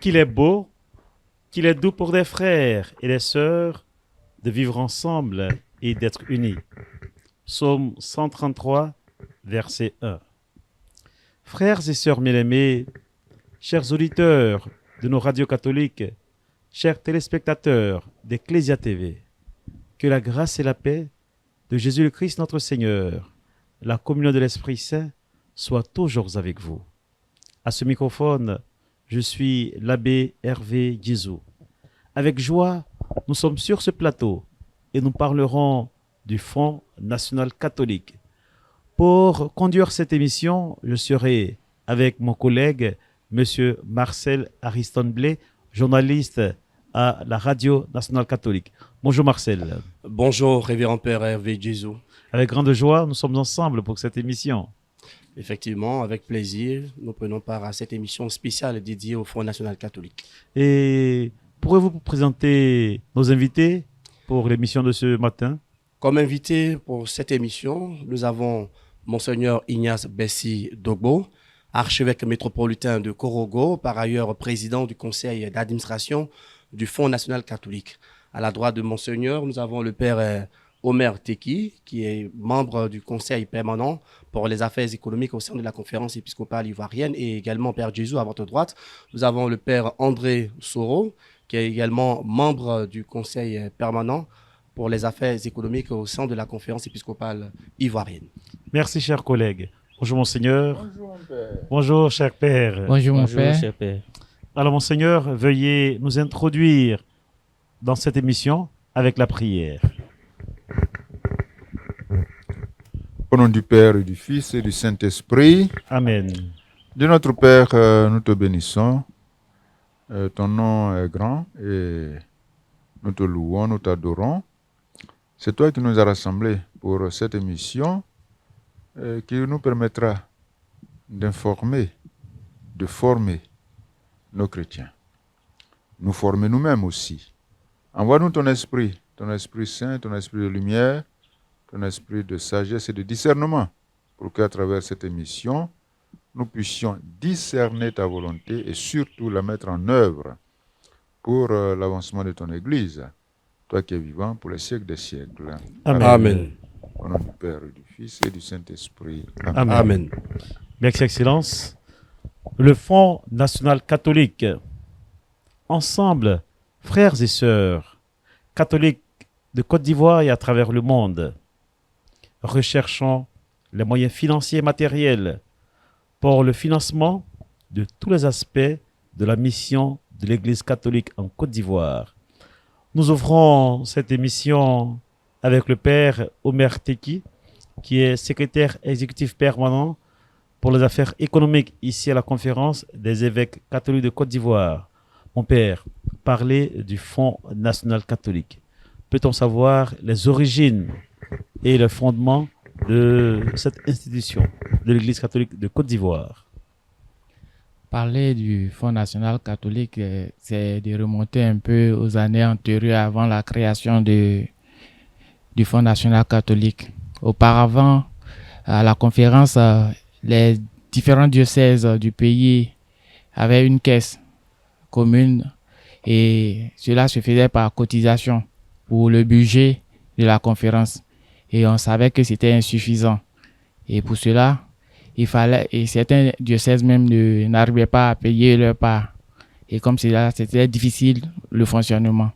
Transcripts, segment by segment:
Qu'il est beau, qu'il est doux pour des frères et des sœurs de vivre ensemble et d'être unis. Psaume 133, verset 1. Frères et sœurs bien-aimés, chers auditeurs de nos radios catholiques, chers téléspectateurs d'Ecclesia TV, que la grâce et la paix de Jésus le Christ notre Seigneur, la communion de l'Esprit Saint, soient toujours avec vous. À ce microphone, je suis l'abbé Hervé Djizou. Avec joie, nous sommes sur ce plateau et nous parlerons du Fonds national catholique. Pour conduire cette émission, je serai avec mon collègue, M. Marcel Ariston-Blay, journaliste à la Radio nationale catholique. Bonjour Marcel. Bonjour Révérend Père Hervé Djizou. Avec grande joie, nous sommes ensemble pour cette émission. Effectivement, avec plaisir, nous prenons part à cette émission spéciale dédiée au Fonds national catholique. Et pourrez-vous présenter nos invités pour l'émission de ce matin? Comme invité pour cette émission, nous avons Monseigneur Ignace Bessi Dogbo, archevêque métropolitain de Korogo, par ailleurs président du conseil d'administration du Fonds national catholique. À la droite de Monseigneur, nous avons le Père Omer Teki, qui est membre du conseil permanent pour les affaires économiques au sein de la conférence épiscopale ivoirienne, et également Père Djizou à votre droite. Nous avons le Père André Soro, qui est également membre du conseil permanent pour les affaires économiques au sein de la conférence épiscopale ivoirienne. Merci, chers collègues. Bonjour, Monseigneur. Bonjour, mon père. Bonjour, cher Père. Bonjour, mon père. cher père. Alors, Monseigneur, veuillez nous introduire dans cette émission avec la prière. Au nom du Père et du Fils et du Saint-Esprit, Amen. de notre Père, nous te bénissons. Ton nom est grand et nous te louons, nous t'adorons. C'est toi qui nous as rassemblés pour cette émission qui nous permettra d'informer, de former nos chrétiens. Nous former nous-mêmes aussi. Envoie-nous ton Esprit Saint, ton Esprit de lumière, ton esprit de sagesse et de discernement, pour qu'à travers cette émission, nous puissions discerner ta volonté et surtout la mettre en œuvre pour l'avancement de ton Église, toi qui es vivant pour les siècles des siècles. Amen. Amen. Au nom du Père et du Fils et du Saint-Esprit. Amen. Amen. Amen. Merci, Excellence. Le Fonds national catholique. Ensemble, frères et sœurs, catholiques de Côte d'Ivoire et à travers le monde, recherchons les moyens financiers et matériels pour le financement de tous les aspects de la mission de l'Église catholique en Côte d'Ivoire. Nous ouvrons cette émission avec le Père Omer Teki, qui est secrétaire exécutif permanent pour les affaires économiques ici à la conférence des évêques catholiques de Côte d'Ivoire. Mon Père, parlez du Fonds national catholique. Peut-on savoir les origines et le fondement de cette institution de l'Église catholique de Côte d'Ivoire? Parler du Fonds national catholique, c'est de remonter un peu aux années antérieures avant la création du Fonds national catholique. Auparavant, à la conférence, les différents diocèses du pays avaient une caisse commune et cela se faisait par cotisation pour le budget de la conférence. Et on savait que c'était insuffisant. Et pour cela, il fallait, et certains diocèses même n'arrivaient pas à payer leur part. Et comme cela, c'était difficile le fonctionnement.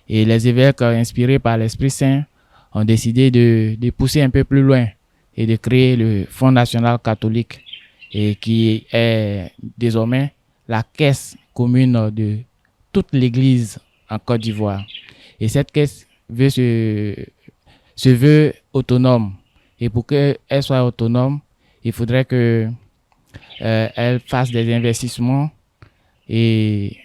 Et les évêques, inspirés par l'Esprit Saint, ont décidé de pousser un peu plus loin et de créer le Fonds national catholique, et qui est désormais la caisse commune de toute l'Église en Côte d'Ivoire. Et cette caisse se veut autonome. Et pour qu'elle soit autonome, il faudrait que elle fasse des investissements et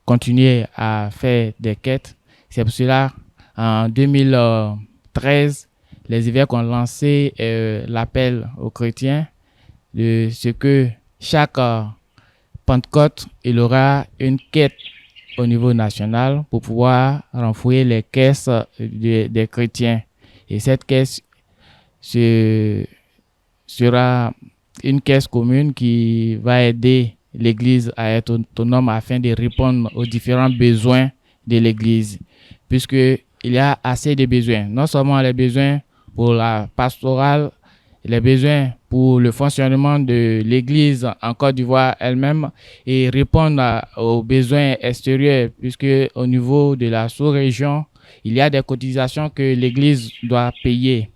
continuer à faire des quêtes. C'est pour cela, en 2013, les évêques ont lancé l'appel aux chrétiens de ce que chaque Pentecôte, il aura une quête au niveau national pour pouvoir renflouer les caisses des chrétiens. Et cette caisse sera une caisse commune qui va aider l'Église à être autonome afin de répondre aux différents besoins de l'Église, puisqu'il y a assez de besoins, non seulement les besoins pour la pastorale, les besoins pour le fonctionnement de l'Église en Côte d'Ivoire elle-même et répondre aux besoins extérieurs, puisque au niveau de la sous-région, il y a des cotisations que l'Église doit payer.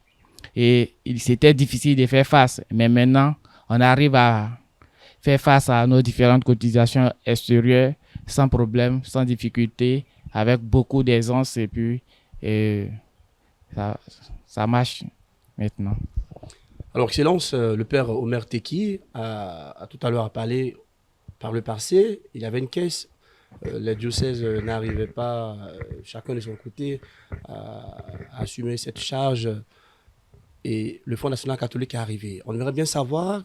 Et c'était difficile de faire face, mais maintenant, on arrive à faire face à nos différentes cotisations extérieures sans problème, sans difficulté, avec beaucoup d'aisance et puis ça marche maintenant. Alors, Excellence, le père Omer Teki a tout à l'heure parlé par le passé. Il y avait une caisse. Les diocèses n'arrivaient pas, chacun de son côté, à assumer cette charge. Et le Fonds national catholique est arrivé. On aimerait bien savoir,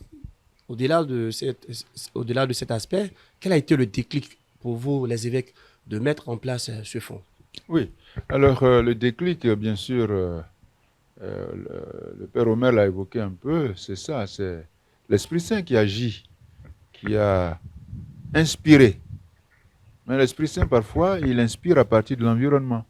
au-delà de cet aspect, quel a été le déclic pour vous, les évêques, de mettre en place ce fonds? Oui, alors le déclic, bien sûr, le Père Omer l'a évoqué un peu, c'est ça, c'est l'Esprit Saint qui agit, qui a inspiré. Mais l'Esprit Saint, parfois, il inspire à partir de l'environnement.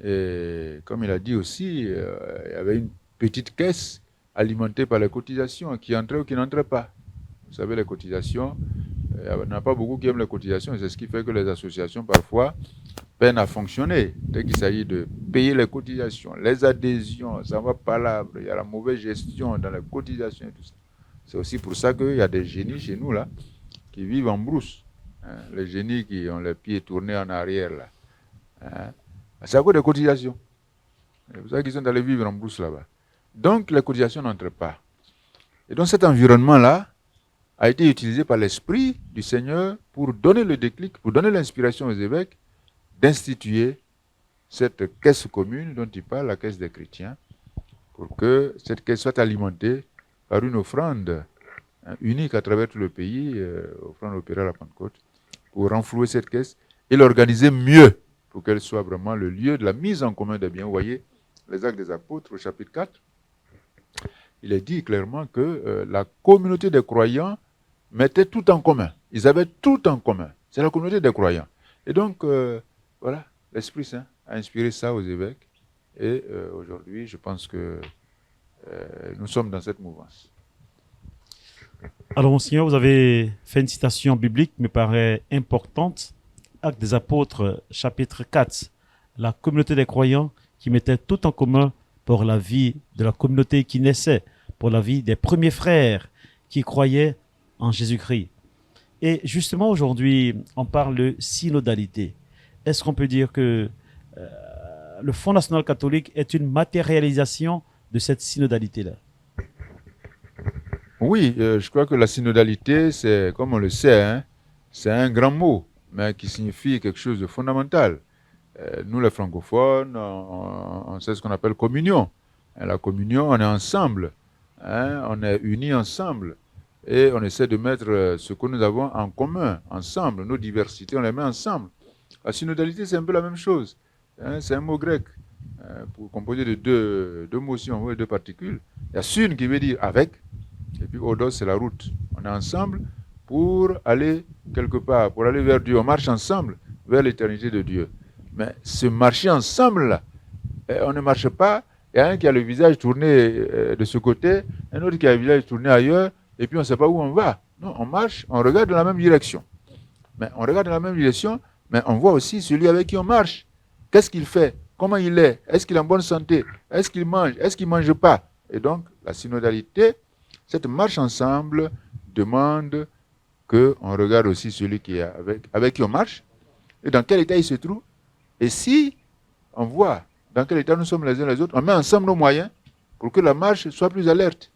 Et comme il a dit aussi, il y avait une petite caisse alimentée par les cotisations qui entraient ou qui n'entraient pas. Vous savez, les cotisations, il n'y en a pas beaucoup qui aiment les cotisations, et c'est ce qui fait que les associations, parfois, peinent à fonctionner. Dès qu'il s'agit de payer les cotisations, les adhésions, ça ne va pas là, il y a la mauvaise gestion dans les cotisations et tout ça. C'est aussi pour ça qu'il y a des génies chez nous, là, qui vivent en brousse. Hein, les génies qui ont les pieds tournés en arrière, là. Hein, c'est à cause des cotisations. C'est pour ça qu'ils sont allés vivre en brousse là-bas. Donc, les cotisations n'entrent pas. Et donc, cet environnement-là a été utilisé par l'Esprit du Seigneur pour donner le déclic, pour donner l'inspiration aux évêques d'instituer cette caisse commune dont il parle, la caisse des chrétiens, pour que cette caisse soit alimentée par une offrande unique à travers tout le pays, offrande opérée à la Pentecôte, pour renflouer cette caisse et l'organiser mieux, pour qu'elle soit vraiment le lieu de la mise en commun des biens. Vous voyez, les Actes des Apôtres, au chapitre 4, il est dit clairement que la communauté des croyants mettait tout en commun. Ils avaient tout en commun. C'est la communauté des croyants. Et donc, voilà, l'Esprit Saint a inspiré ça aux évêques. Et aujourd'hui, je pense que nous sommes dans cette mouvance. Alors, Monseigneur, vous avez fait une citation biblique qui me paraît importante. Actes des Apôtres, chapitre 4. La communauté des croyants qui mettait tout en commun pour la vie de la communauté qui naissait, pour la vie des premiers frères qui croyaient en Jésus-Christ. Et justement, aujourd'hui, on parle de synodalité. Est-ce qu'on peut dire que le Fonds national catholique est une matérialisation de cette synodalité-là? Oui, je crois que la synodalité, c'est, comme on le sait, hein, c'est un grand mot, mais qui signifie quelque chose de fondamental. Nous, les francophones, on sait ce qu'on appelle communion. Et la communion, on est ensemble, hein, on est unis ensemble. Et on essaie de mettre ce que nous avons en commun, ensemble, nos diversités, on les met ensemble. La synodalité, c'est un peu la même chose. Hein, c'est un mot grec, pour composer de deux motions, deux particules. Il y a syn qui veut dire avec, et puis odos, c'est la route. On est ensemble pour aller quelque part, pour aller vers Dieu. On marche ensemble vers l'éternité de Dieu. Mais ce marcher ensemble-là, on ne marche pas. Il y a un qui a le visage tourné de ce côté, un autre qui a le visage tourné ailleurs, et puis on ne sait pas où on va. Non, on marche, on regarde dans la même direction. Mais on regarde dans la même direction, mais on voit aussi celui avec qui on marche. Qu'est-ce qu'il fait? Comment il est? Est-ce qu'il est en bonne santé? Est-ce qu'il mange? Est-ce qu'il ne mange pas? Et donc, la synodalité, cette marche ensemble demande qu'on regarde aussi celui qui est avec qui on marche, et dans quel état il se trouve. Et si on voit dans quel état nous sommes les uns les autres, on met ensemble nos moyens pour que la marche soit plus alerte.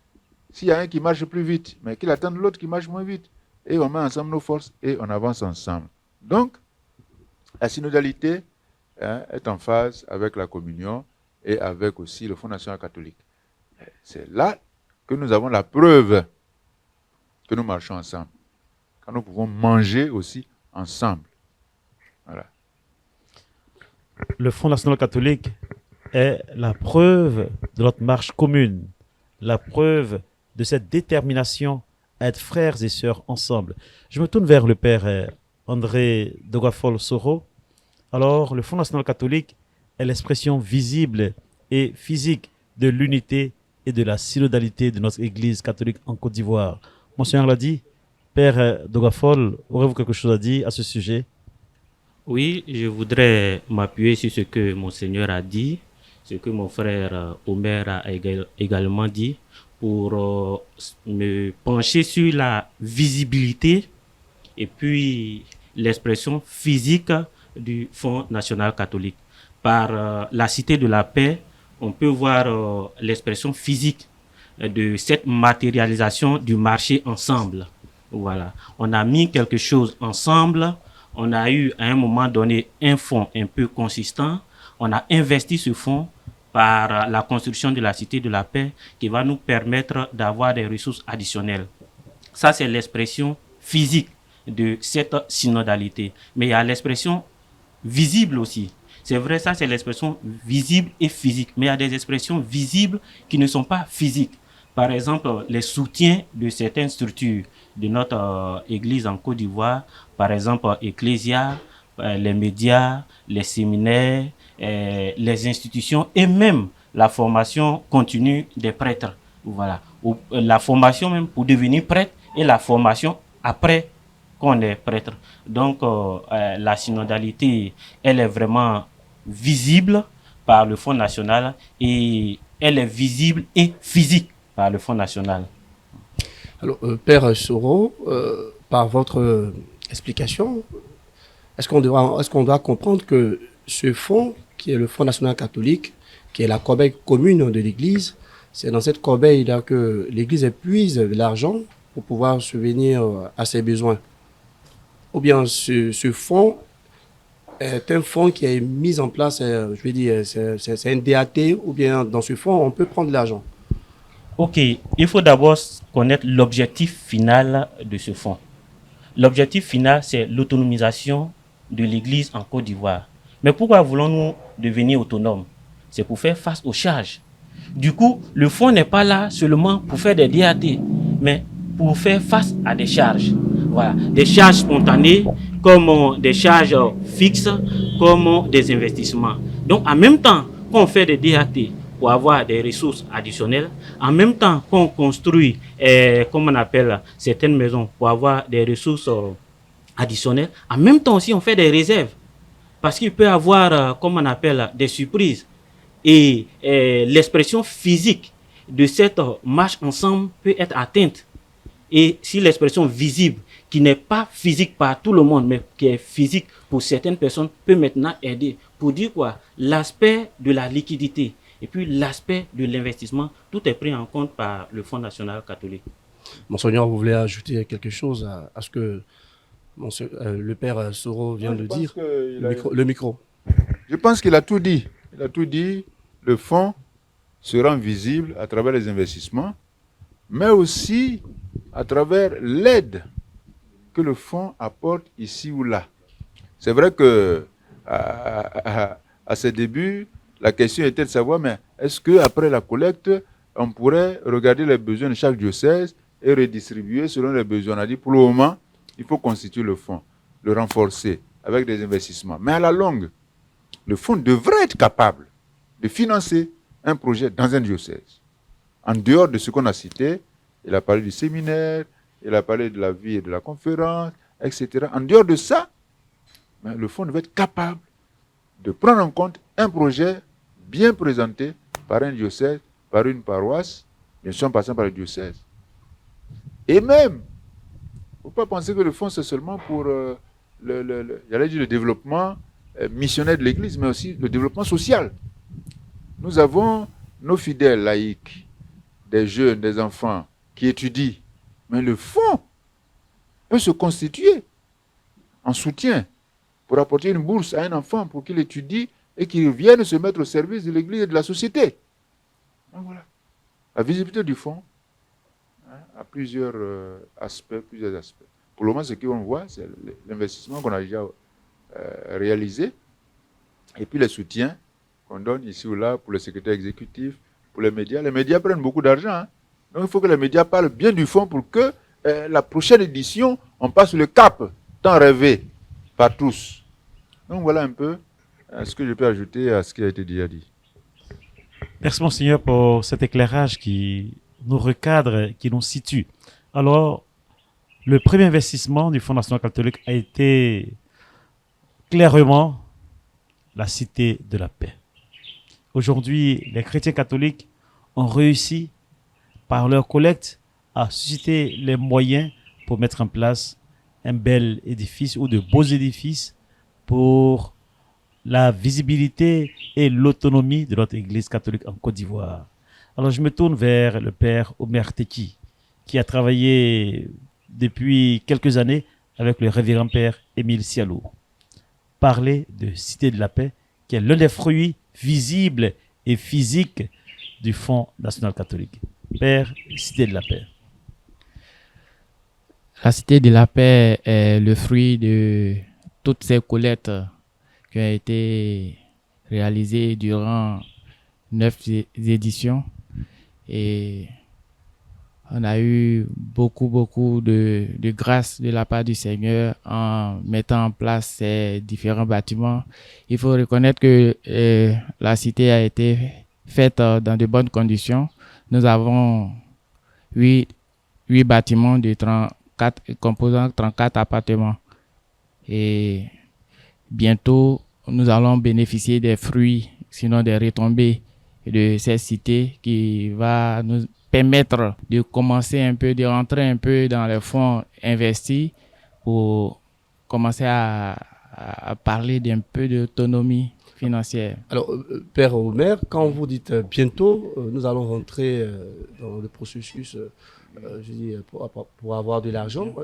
S'il y a un qui marche plus vite, mais qu'il attende l'autre qui marche moins vite, et on met ensemble nos forces et on avance ensemble. Donc, la synodalité est en phase avec la communion et avec aussi le Fonds national catholique. C'est là que nous avons la preuve que nous marchons ensemble. Quand nous pouvons manger aussi ensemble. Voilà. Le Fonds national catholique est la preuve de notre marche commune, la preuve de cette détermination à être frères et sœurs ensemble. Je me tourne vers le père André Dogafol Soro. Alors, le Fonds national catholique est l'expression visible et physique de l'unité et de la synodalité de notre Église catholique en Côte d'Ivoire. Monseigneur l'a dit, père Dogafol, aurez-vous quelque chose à dire à ce sujet? Oui, je voudrais m'appuyer sur ce que Monseigneur a dit, ce que mon frère Omer a également dit, pour me pencher sur la visibilité et puis l'expression physique du Fonds national catholique. Par la Cité de la Paix, on peut voir l'expression physique de cette matérialisation du marché ensemble. Voilà, on a mis quelque chose ensemble, on a eu à un moment donné un fonds un peu consistant, on a investi ce fonds par la construction de la Cité de la Paix qui va nous permettre d'avoir des ressources additionnelles. Ça, c'est l'expression physique de cette synodalité. Mais il y a l'expression visible aussi. C'est vrai, ça, c'est l'expression visible et physique. Mais il y a des expressions visibles qui ne sont pas physiques. Par exemple, les soutiens de certaines structures de notre Église en Côte d'Ivoire, par exemple, Ecclésia, les médias, les séminaires, les institutions et même la formation continue des prêtres. Voilà. La formation même pour devenir prêtre et la formation après qu'on est prêtre. Donc, la synodalité, elle est vraiment visible par le Fonds national et elle est visible et physique par le Fonds national. Alors, Père Soro, par votre explication, est-ce qu'on doit comprendre que ce fonds, qui est le Fonds national catholique, qui est la corbeille commune de l'Église, c'est dans cette corbeille-là que l'Église épuise de l'argent pour pouvoir subvenir à ses besoins? Ou bien ce fonds est un fonds qui est mis en place, je vais dire, c'est un DAT, ou bien dans ce fonds, on peut prendre l'argent? Ok, il faut d'abord connaître l'objectif final de ce fonds. L'objectif final, c'est l'autonomisation de l'Église en Côte d'Ivoire. Mais pourquoi voulons-nous devenir autonomes? C'est pour faire face aux charges. Du coup, le fonds n'est pas là seulement pour faire des DAT, mais pour faire face à des charges. Voilà, des charges spontanées, comme des charges fixes, comme des investissements. Donc, en même temps qu'on fait des DAT pour avoir des ressources additionnelles, en même temps qu'on construit, comme on appelle certaines maisons, pour avoir des ressources additionnelles, en même temps aussi on fait des réserves. Parce qu'il peut y avoir, comme on appelle, des surprises. Et l'expression physique de cette marche ensemble peut être atteinte. Et si l'expression visible, qui n'est pas physique par tout le monde, mais qui est physique pour certaines personnes, peut maintenant aider. Pour dire quoi? L'aspect de la liquidité et puis l'aspect de l'investissement, tout est pris en compte par le Fonds national catholique. Monseigneur, vous voulez ajouter quelque chose à ce que le père Soro vient de dire? Le micro. Je pense qu'il a tout dit. Il a tout dit. Le fonds se rend visible à travers les investissements, mais aussi à travers l'aide que le fonds apporte ici ou là. C'est vrai que à ses débuts, la question était de savoir, mais est-ce qu'après la collecte, on pourrait regarder les besoins de chaque diocèse et redistribuer selon les besoins? On a dit, pour le moment, il faut constituer le fonds, le renforcer avec des investissements. Mais à la longue, le fonds devrait être capable de financer un projet dans un diocèse. En dehors de ce qu'on a cité, il a parlé du séminaire, il a parlé de la vie et de la conférence, etc. En dehors de ça, le fonds devait être capable de prendre en compte un projet bien présenté par un diocèse, par une paroisse, bien sûr en passant par le diocèse. Et même, il ne faut pas penser que le fonds c'est seulement pour le développement missionnaire de l'Église, mais aussi le développement social. Nous avons nos fidèles laïcs, des jeunes, des enfants qui étudient, mais le fonds peut se constituer en soutien pour apporter une bourse à un enfant pour qu'il étudie et qu'il vienne se mettre au service de l'Église et de la société. Donc voilà. La visibilité du fonds a plusieurs aspects. Pour le moment, ce qu'on voit, c'est l'investissement qu'on a déjà réalisé et puis les soutiens qu'on donne ici ou là pour le secrétaire exécutif, pour les médias. Les médias prennent beaucoup d'argent. Donc il faut que les médias parlent bien du fonds pour que la prochaine édition, on passe le cap tant rêvé par tous. Donc voilà un peu ce que je peux ajouter à ce qui a été déjà dit. Merci Monseigneur pour cet éclairage qui nous recadre, qui nous situe. Alors, le premier investissement du Fonds national catholique a été clairement la Cité de la paix. Aujourd'hui, les chrétiens catholiques ont réussi par leur collecte à susciter les moyens pour mettre en place un bel édifice ou de beaux édifices pour la visibilité et l'autonomie de notre Église catholique en Côte d'Ivoire. Alors je me tourne vers le Père Omer Teki, qui a travaillé depuis quelques années avec le révérend Père Émile Sialou. Parler de Cité de la paix, qui est l'un des fruits visibles et physiques du Fonds national catholique. Père, Cité de la paix. La Cité de la paix est le fruit de toutes ces collectes qui ont été réalisées durant 9 éditions. Et on a eu beaucoup de grâce de la part du Seigneur en mettant en place ces différents bâtiments. Il faut reconnaître que la cité a été faite dans de bonnes conditions. Nous avons 8 bâtiments de 34 composant 34 appartements. Et bientôt, nous allons bénéficier des fruits, sinon des retombées de cette cité qui va nous permettre de commencer un peu, de rentrer un peu dans les fonds investis pour commencer à parler d'un peu d'autonomie financière. Alors, Père Omer, quand vous dites bientôt, nous allons rentrer dans le processus je dis, pour avoir de l'argent,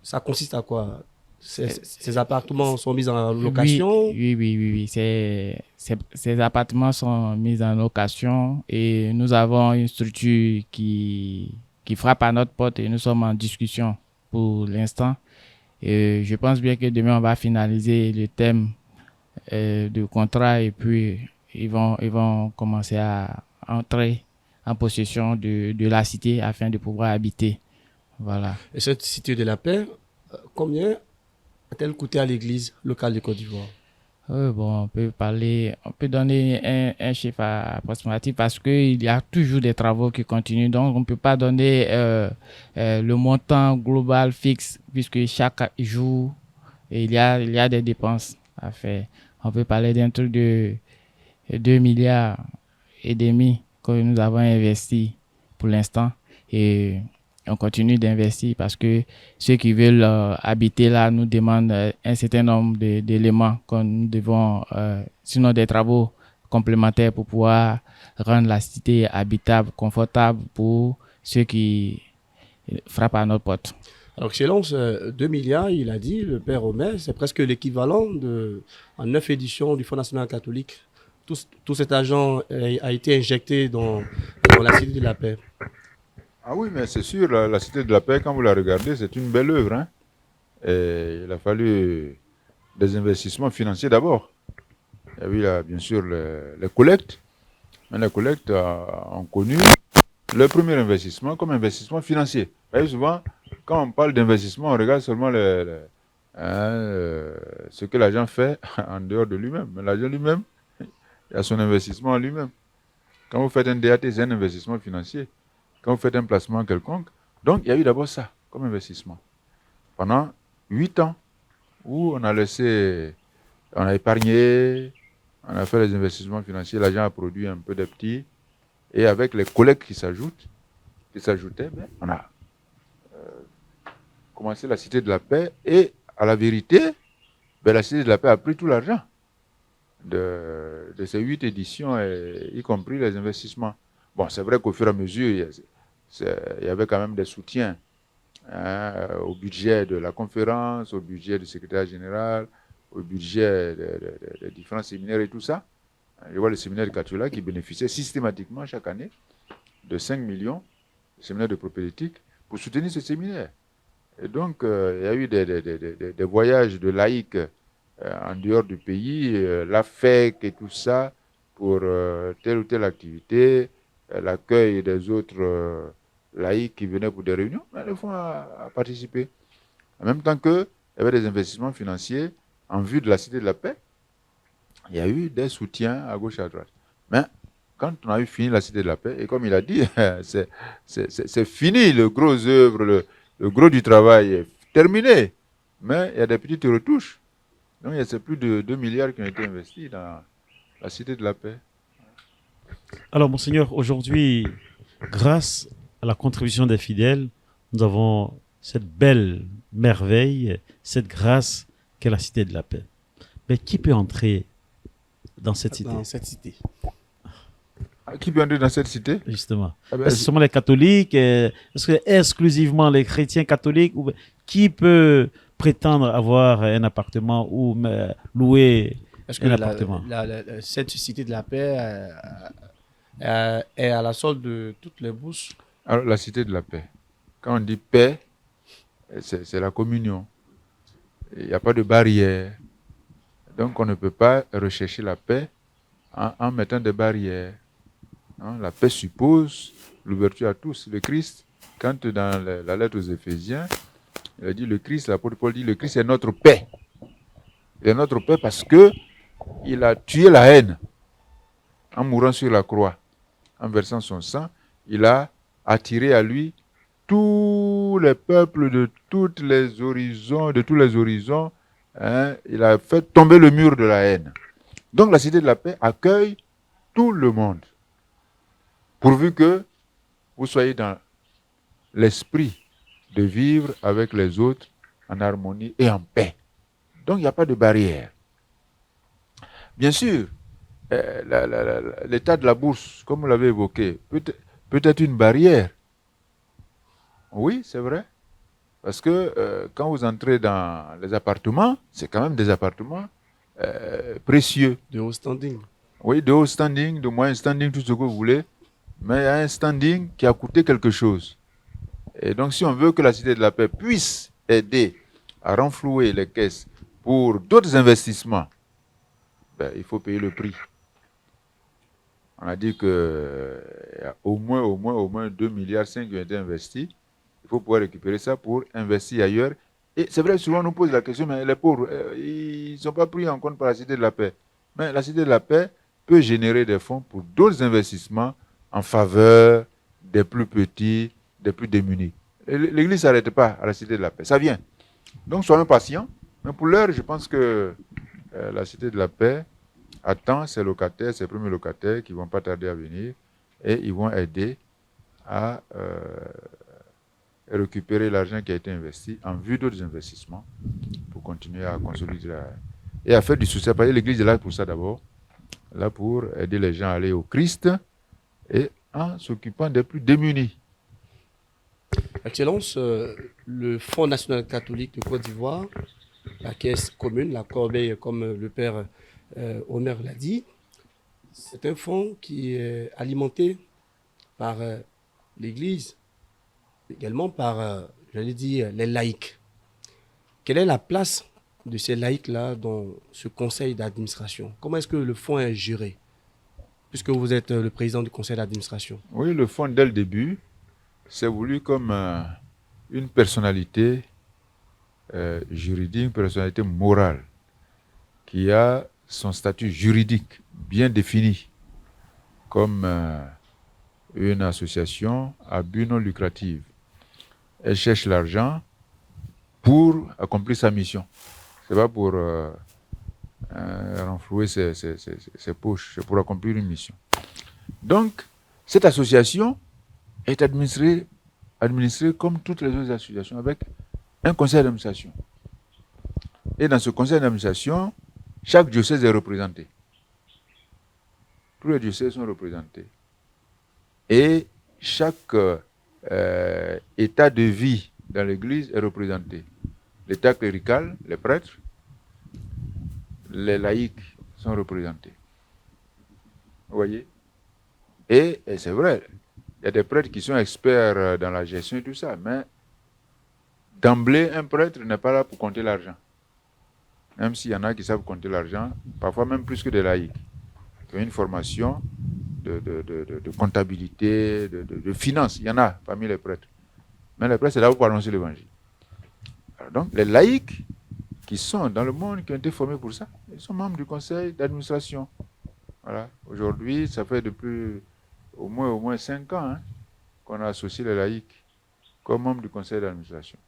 ça consiste à quoi? Ces appartements sont mis en location? Oui. Ces appartements sont mis en location et nous avons une structure qui frappe à notre porte et nous sommes en discussion pour l'instant. Et je pense bien que demain, on va finaliser le thème de contrat et puis ils vont commencer à entrer en possession de la cité afin de pouvoir habiter. Voilà. Et cette cité de la paix, combien a-t-elle coûté à l'église locale de Côte d'Ivoire? Bon, on peut donner un chiffre approximatif parce qu'il y a toujours des travaux qui continuent. Donc, on ne peut pas donner le montant global fixe puisque chaque jour, il y a des dépenses à faire. On peut parler d'un truc de 2 milliards et demi que nous avons investi pour l'instant. Et on continue d'investir parce que ceux qui veulent habiter là nous demandent un certain nombre d'éléments que nous devons, sinon des travaux complémentaires pour pouvoir rendre la cité habitable, confortable pour ceux qui frappent à notre porte. Alors, Excellence, 2 milliards, il a dit, le Père Omer, c'est presque l'équivalent en 9 éditions du Fonds national catholique. Tout cet argent a été injecté dans la Cité de la paix. Ah oui, mais c'est sûr, la Cité de la paix, quand vous la regardez, c'est une belle œuvre. Hein? Et il a fallu des investissements financiers d'abord. Il y a eu là, bien sûr les collectes. Mais les collectes ont connu le premier investissement comme investissement financier. Vous voyez, souvent, quand on parle d'investissement, on regarde seulement ce que l'agent fait en dehors de lui-même. Mais l'agent lui-même, il a son investissement en lui-même. Quand vous faites un DAT, c'est un investissement financier. Quand vous faites un placement quelconque. Donc, il y a eu d'abord ça comme investissement. Pendant 8 ans, où on a épargné, on a fait les investissements financiers, l'agent a produit un peu de petits, et avec les collectes qui s'ajoutaient, on a commencé la Cité de la paix, et à la vérité, la Cité de la paix a pris tout l'argent de ces 8 éditions, y compris les investissements. Bon, c'est vrai qu'au fur et à mesure, il y avait quand même des soutiens au budget de la conférence, au budget du secrétaire général, au budget des différents séminaires et tout ça. Je vois le séminaire de Katiola qui bénéficiait systématiquement chaque année de 5 millions, le séminaire de propédeutique, pour soutenir ce séminaire. Et donc, il y a eu des voyages de laïcs en dehors du pays, la FEC et tout ça, pour telle ou telle activité, l'accueil des autres laïcs qui venaient pour des réunions, mais le fonds a participé. En même temps qu'il y avait des investissements financiers en vue de la Cité de la Paix, il y a eu des soutiens à gauche et à droite. Mais quand on a eu fini la Cité de la Paix, et comme il a dit, c'est fini, le gros œuvre, le gros du travail est terminé. Mais il y a des petites retouches. Donc il y a plus de 2 milliards qui ont été investis dans la Cité de la Paix. Alors, Monseigneur, aujourd'hui, grâce à la contribution des fidèles, nous avons cette belle merveille, cette grâce qu'est la Cité de la Paix. Mais qui peut entrer dans cette cité? Dans cette cité. Qui peut entrer dans cette cité? Justement. Ah ben, Est-ce que seulement les catholiques? Est-ce que exclusivement les chrétiens catholiques? Ou qui peut prétendre avoir un appartement ou louer Est-ce que un appartement? cette cité de la paix est à la solde de toutes les bourses? Alors, la Cité de la Paix, quand on dit paix, c'est la communion. Il n'y a pas de barrière. Donc, on ne peut pas rechercher la paix en mettant des barrières. Hein, la paix suppose l'ouverture à tous. Le Christ, quand dans la lettre aux Éphésiens, il a dit le Christ, l'apôtre Paul dit le Christ est notre paix. Il est notre paix parce que il a tué la haine en mourant sur la croix, en versant son sang. Il a attiré à lui tous les peuples de tous les horizons. Hein, il a fait tomber le mur de la haine. Donc la Cité de la Paix accueille tout le monde, pourvu que vous soyez dans l'esprit de vivre avec les autres en harmonie et en paix. Donc il n'y a pas de barrière. Bien sûr, l'état de la bourse, comme vous l'avez évoqué, peut être une barrière. Oui, c'est vrai. Parce que quand vous entrez dans les appartements, c'est quand même des appartements précieux. De haut standing. Oui, de haut standing, de moyen standing, tout ce que vous voulez. Mais il y a un standing qui a coûté quelque chose. Et donc, si on veut que la Cité de la Paix puisse aider à renflouer les caisses pour d'autres investissements, ben, il faut payer le prix. On a dit que y a au moins 2,5 milliards qui ont été investis. Il faut pouvoir récupérer ça pour investir ailleurs. Et c'est vrai, souvent on nous pose la question, mais les pauvres, ils ne sont pas pris en compte par la Cité de la Paix. Mais la Cité de la Paix peut générer des fonds pour d'autres investissements en faveur des plus petits, des plus démunis. L'Église ne s'arrête pas à la Cité de la Paix, ça vient. Donc soyons patients. Mais pour l'heure, je pense que la Cité de la Paix attend ses locataires, ses premiers locataires qui ne vont pas tarder à venir et ils vont aider à récupérer l'argent qui a été investi en vue d'autres investissements pour continuer à consolider et à faire du social. Parce que l'Église est là pour ça d'abord, là pour aider les gens à aller au Christ et en s'occupant des plus démunis. Excellence, le Fonds national catholique de Côte d'Ivoire, la caisse commune, la corbeille, comme le père Omer l'a dit, c'est un fonds qui est alimenté par l'Église, également par, j'allais dire, les laïcs. Quelle est la place de ces laïcs-là dans ce conseil d'administration? Comment est-ce que le fonds est géré, puisque vous êtes le président du conseil d'administration? Oui, le fonds, dès le début, c'est voulu comme une personnalité juridique, une personnalité morale, qui a son statut juridique bien défini, comme une association à but non lucratif. Elle cherche l'argent pour accomplir sa mission. Ce n'est pas pour renflouer ses poches, c'est pour accomplir une mission. Donc, cette association est administrée comme toutes les autres associations avec un conseil d'administration. Et dans ce conseil d'administration, chaque diocèse est représenté. Tous les diocèses sont représentés. Et chaque état de vie dans l'Église est représenté. L'état clérical, les prêtres, les laïcs sont représentés. Vous voyez? Et c'est vrai, il y a des prêtres qui sont experts dans la gestion et tout ça, mais d'emblée, un prêtre n'est pas là pour compter l'argent. Même s'il y en a qui savent compter l'argent, parfois même plus que des laïcs, qui ont une formation de comptabilité, de finance. Il y en a parmi les prêtres. Mais les prêtres, c'est là où pour annoncer l'évangile. Alors donc, les laïcs qui sont dans le monde, qui ont été formés pour ça, ils sont membres du conseil d'administration. Voilà. Aujourd'hui, ça fait depuis au moins 5 ans qu'on a associé les laïcs comme membres du conseil d'administration.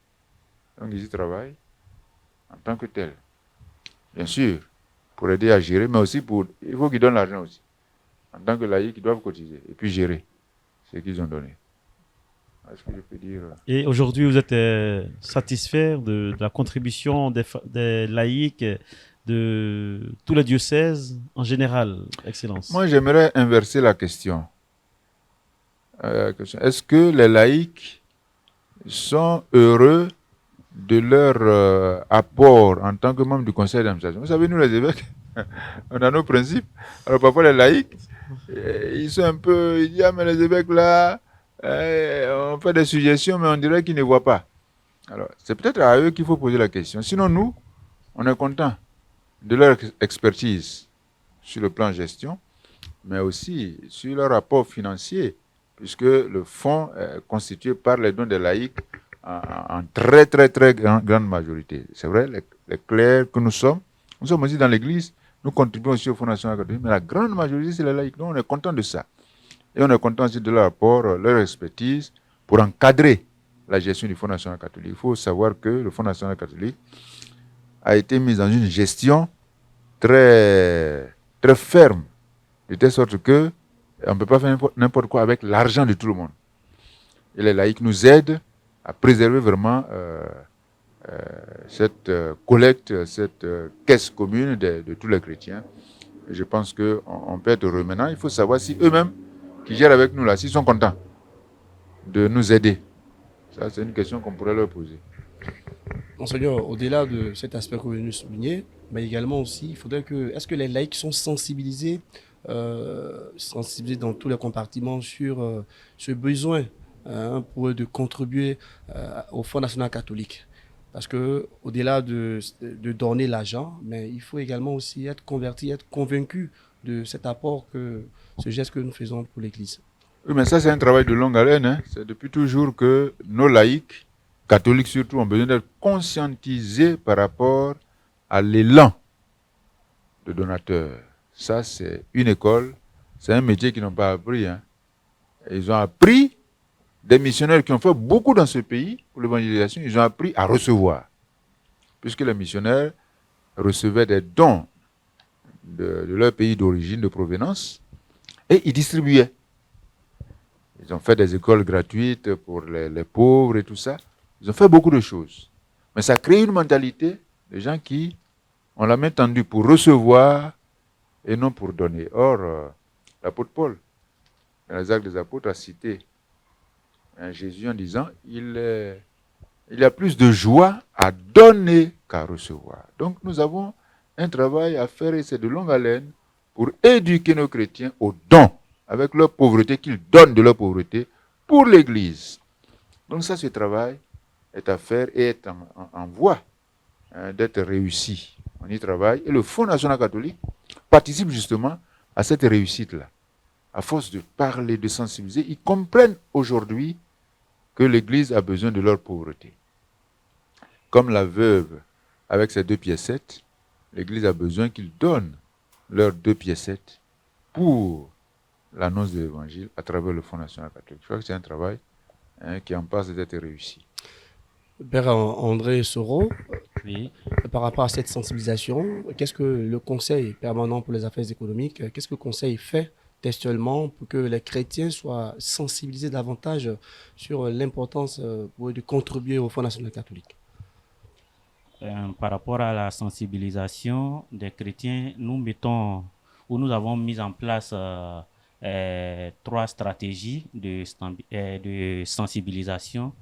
Donc, ils y travaillent en tant que tels. Bien sûr, pour aider à gérer, mais aussi il faut qu'ils donnent l'argent aussi. En tant que laïcs, ils doivent cotiser et puis gérer ce qu'ils ont donné. Est-ce que je peux dire? Et aujourd'hui, vous êtes satisfait de la contribution des laïcs, de tous les diocèses en général, Excellence? Moi, j'aimerais inverser la question. Est-ce que les laïcs sont heureux de leur apport en tant que membres du conseil d'administration? Vous savez, nous les évêques, on a nos principes. Alors parfois les laïcs, ils sont un peu, ils disent, ah mais les évêques là, on fait des suggestions, mais on dirait qu'ils ne voient pas. Alors c'est peut-être à eux qu'il faut poser la question. Sinon nous, on est content de leur expertise sur le plan gestion, mais aussi sur leur rapport financier, puisque le fonds est constitué par les dons des laïcs en très grande majorité. C'est vrai, les clercs que nous sommes aussi dans l'Église, nous contribuons aussi au Fonds national catholique, mais la grande majorité, c'est les laïcs. Donc on est content de ça. Et on est content aussi de leur rapport, leur expertise pour encadrer la gestion du Fonds national catholique. Il faut savoir que le Fonds national catholique a été mis dans une gestion très ferme, de telle sorte que on ne peut pas faire n'importe quoi avec l'argent de tout le monde. Et les laïcs nous aident à préserver vraiment cette collecte, cette caisse commune de tous les chrétiens. Et je pense qu'on peut être heureux. Maintenant, il faut savoir si eux-mêmes, qui gèrent avec nous là, s'ils sont contents de nous aider. Ça, c'est une question qu'on pourrait leur poser. Monseigneur, au-delà de cet aspect que vous venez de souligner, mais également aussi, il faudrait que, est-ce que les laïcs sont sensibilisés dans tous les compartiments sur ce besoin pour eux de contribuer au Fonds national catholique? Parce que au-delà de donner l'argent, mais il faut également aussi être converti, être convaincu de cet apport, ce geste que nous faisons pour l'Église. Oui, mais ça, c'est un travail de longue haleine. C'est depuis toujours que nos laïcs, catholiques surtout, ont besoin d'être conscientisés par rapport à l'élan de donateurs. Ça, c'est une école, c'est un métier qu'ils n'ont pas appris. Ils ont appris, des missionnaires qui ont fait beaucoup dans ce pays pour l'évangélisation, ils ont appris à recevoir. Puisque les missionnaires recevaient des dons de leur pays d'origine, de provenance, et ils distribuaient. Ils ont fait des écoles gratuites pour les pauvres et tout ça. Ils ont fait beaucoup de choses. Mais ça crée une mentalité de gens qui ont la main tendue pour recevoir et non pour donner. Or, l'apôtre Paul, dans les Actes des Apôtres, a cité Jésus en disant il y a plus de joie à donner qu'à recevoir. Donc nous avons un travail à faire et c'est de longue haleine pour éduquer nos chrétiens au don, avec leur pauvreté, qu'ils donnent de leur pauvreté pour l'Église. Donc ça, ce travail est à faire et est en voie d'être réussi. On y travaille et le Fonds national catholique participe justement à cette réussite-là. À force de parler, de sensibiliser, ils comprennent aujourd'hui que l'Église a besoin de leur pauvreté. Comme la veuve avec ses 2 piécettes, l'Église a besoin qu'ils donnent leurs 2 piécettes pour l'annonce de l'Évangile à travers le Fonds national catholique. Je crois que c'est un travail qui en passe d'être réussi. Père André Soro, Oui. par rapport à cette sensibilisation, qu'est-ce que le Conseil permanent pour les affaires économiques, qu'est-ce que le Conseil fait textuellement pour que les chrétiens soient sensibilisés davantage sur l'importance de contribuer au Fonds national catholique? Par rapport à la sensibilisation des chrétiens, nous avons mis en place 3 stratégies de sensibilisation.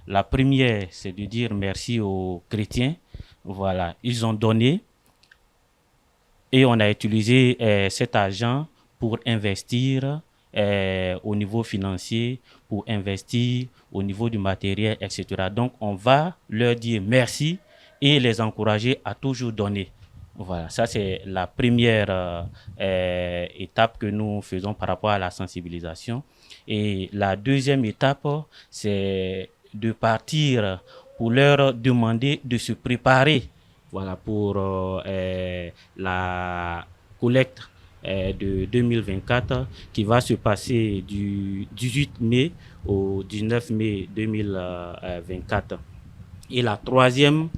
La première, c'est de dire merci aux chrétiens. Voilà, ils ont donné et on a utilisé cet argent pour investir au niveau financier, pour investir au niveau du matériel, etc. Donc, on va leur dire merci et les encourager à toujours donner. Voilà, ça c'est la première étape que nous faisons par rapport à la sensibilisation. Et la deuxième étape, c'est de partir pour leur demander de se préparer, voilà, pour la collecte de 2024 qui va se passer du 18 mai au 19 mai 2024. Et la troisième,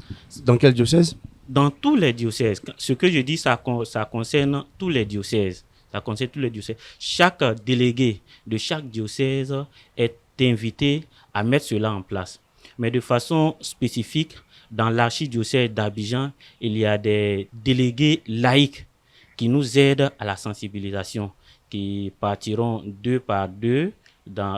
Dans quel diocèse? dans tous les diocèses. Ce que je dis, ça concerne tous les diocèses. Ça concerne tous les diocèses. Chaque délégué de chaque diocèse est invité à mettre cela en place. Mais de façon spécifique, dans l'archidiocèse d'Abidjan, il y a des délégués laïcs qui nous aident à la sensibilisation, qui partiront 2 par 2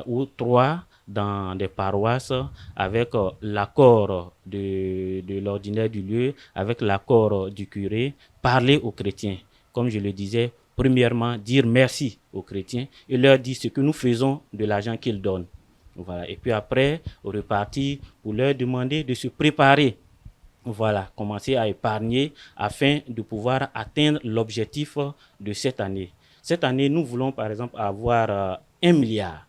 ou 3 dans des paroisses avec l'accord de l'ordinaire du lieu, avec l'accord du curé, parler aux chrétiens. Comme je le disais, premièrement, dire merci aux chrétiens et leur dire ce que nous faisons de l'argent qu'ils donnent. Voilà. Et puis après, repartir pour leur demander de se préparer. Voilà, commencer à épargner afin de pouvoir atteindre l'objectif de cette année. Cette année, nous voulons par exemple avoir 1 milliard.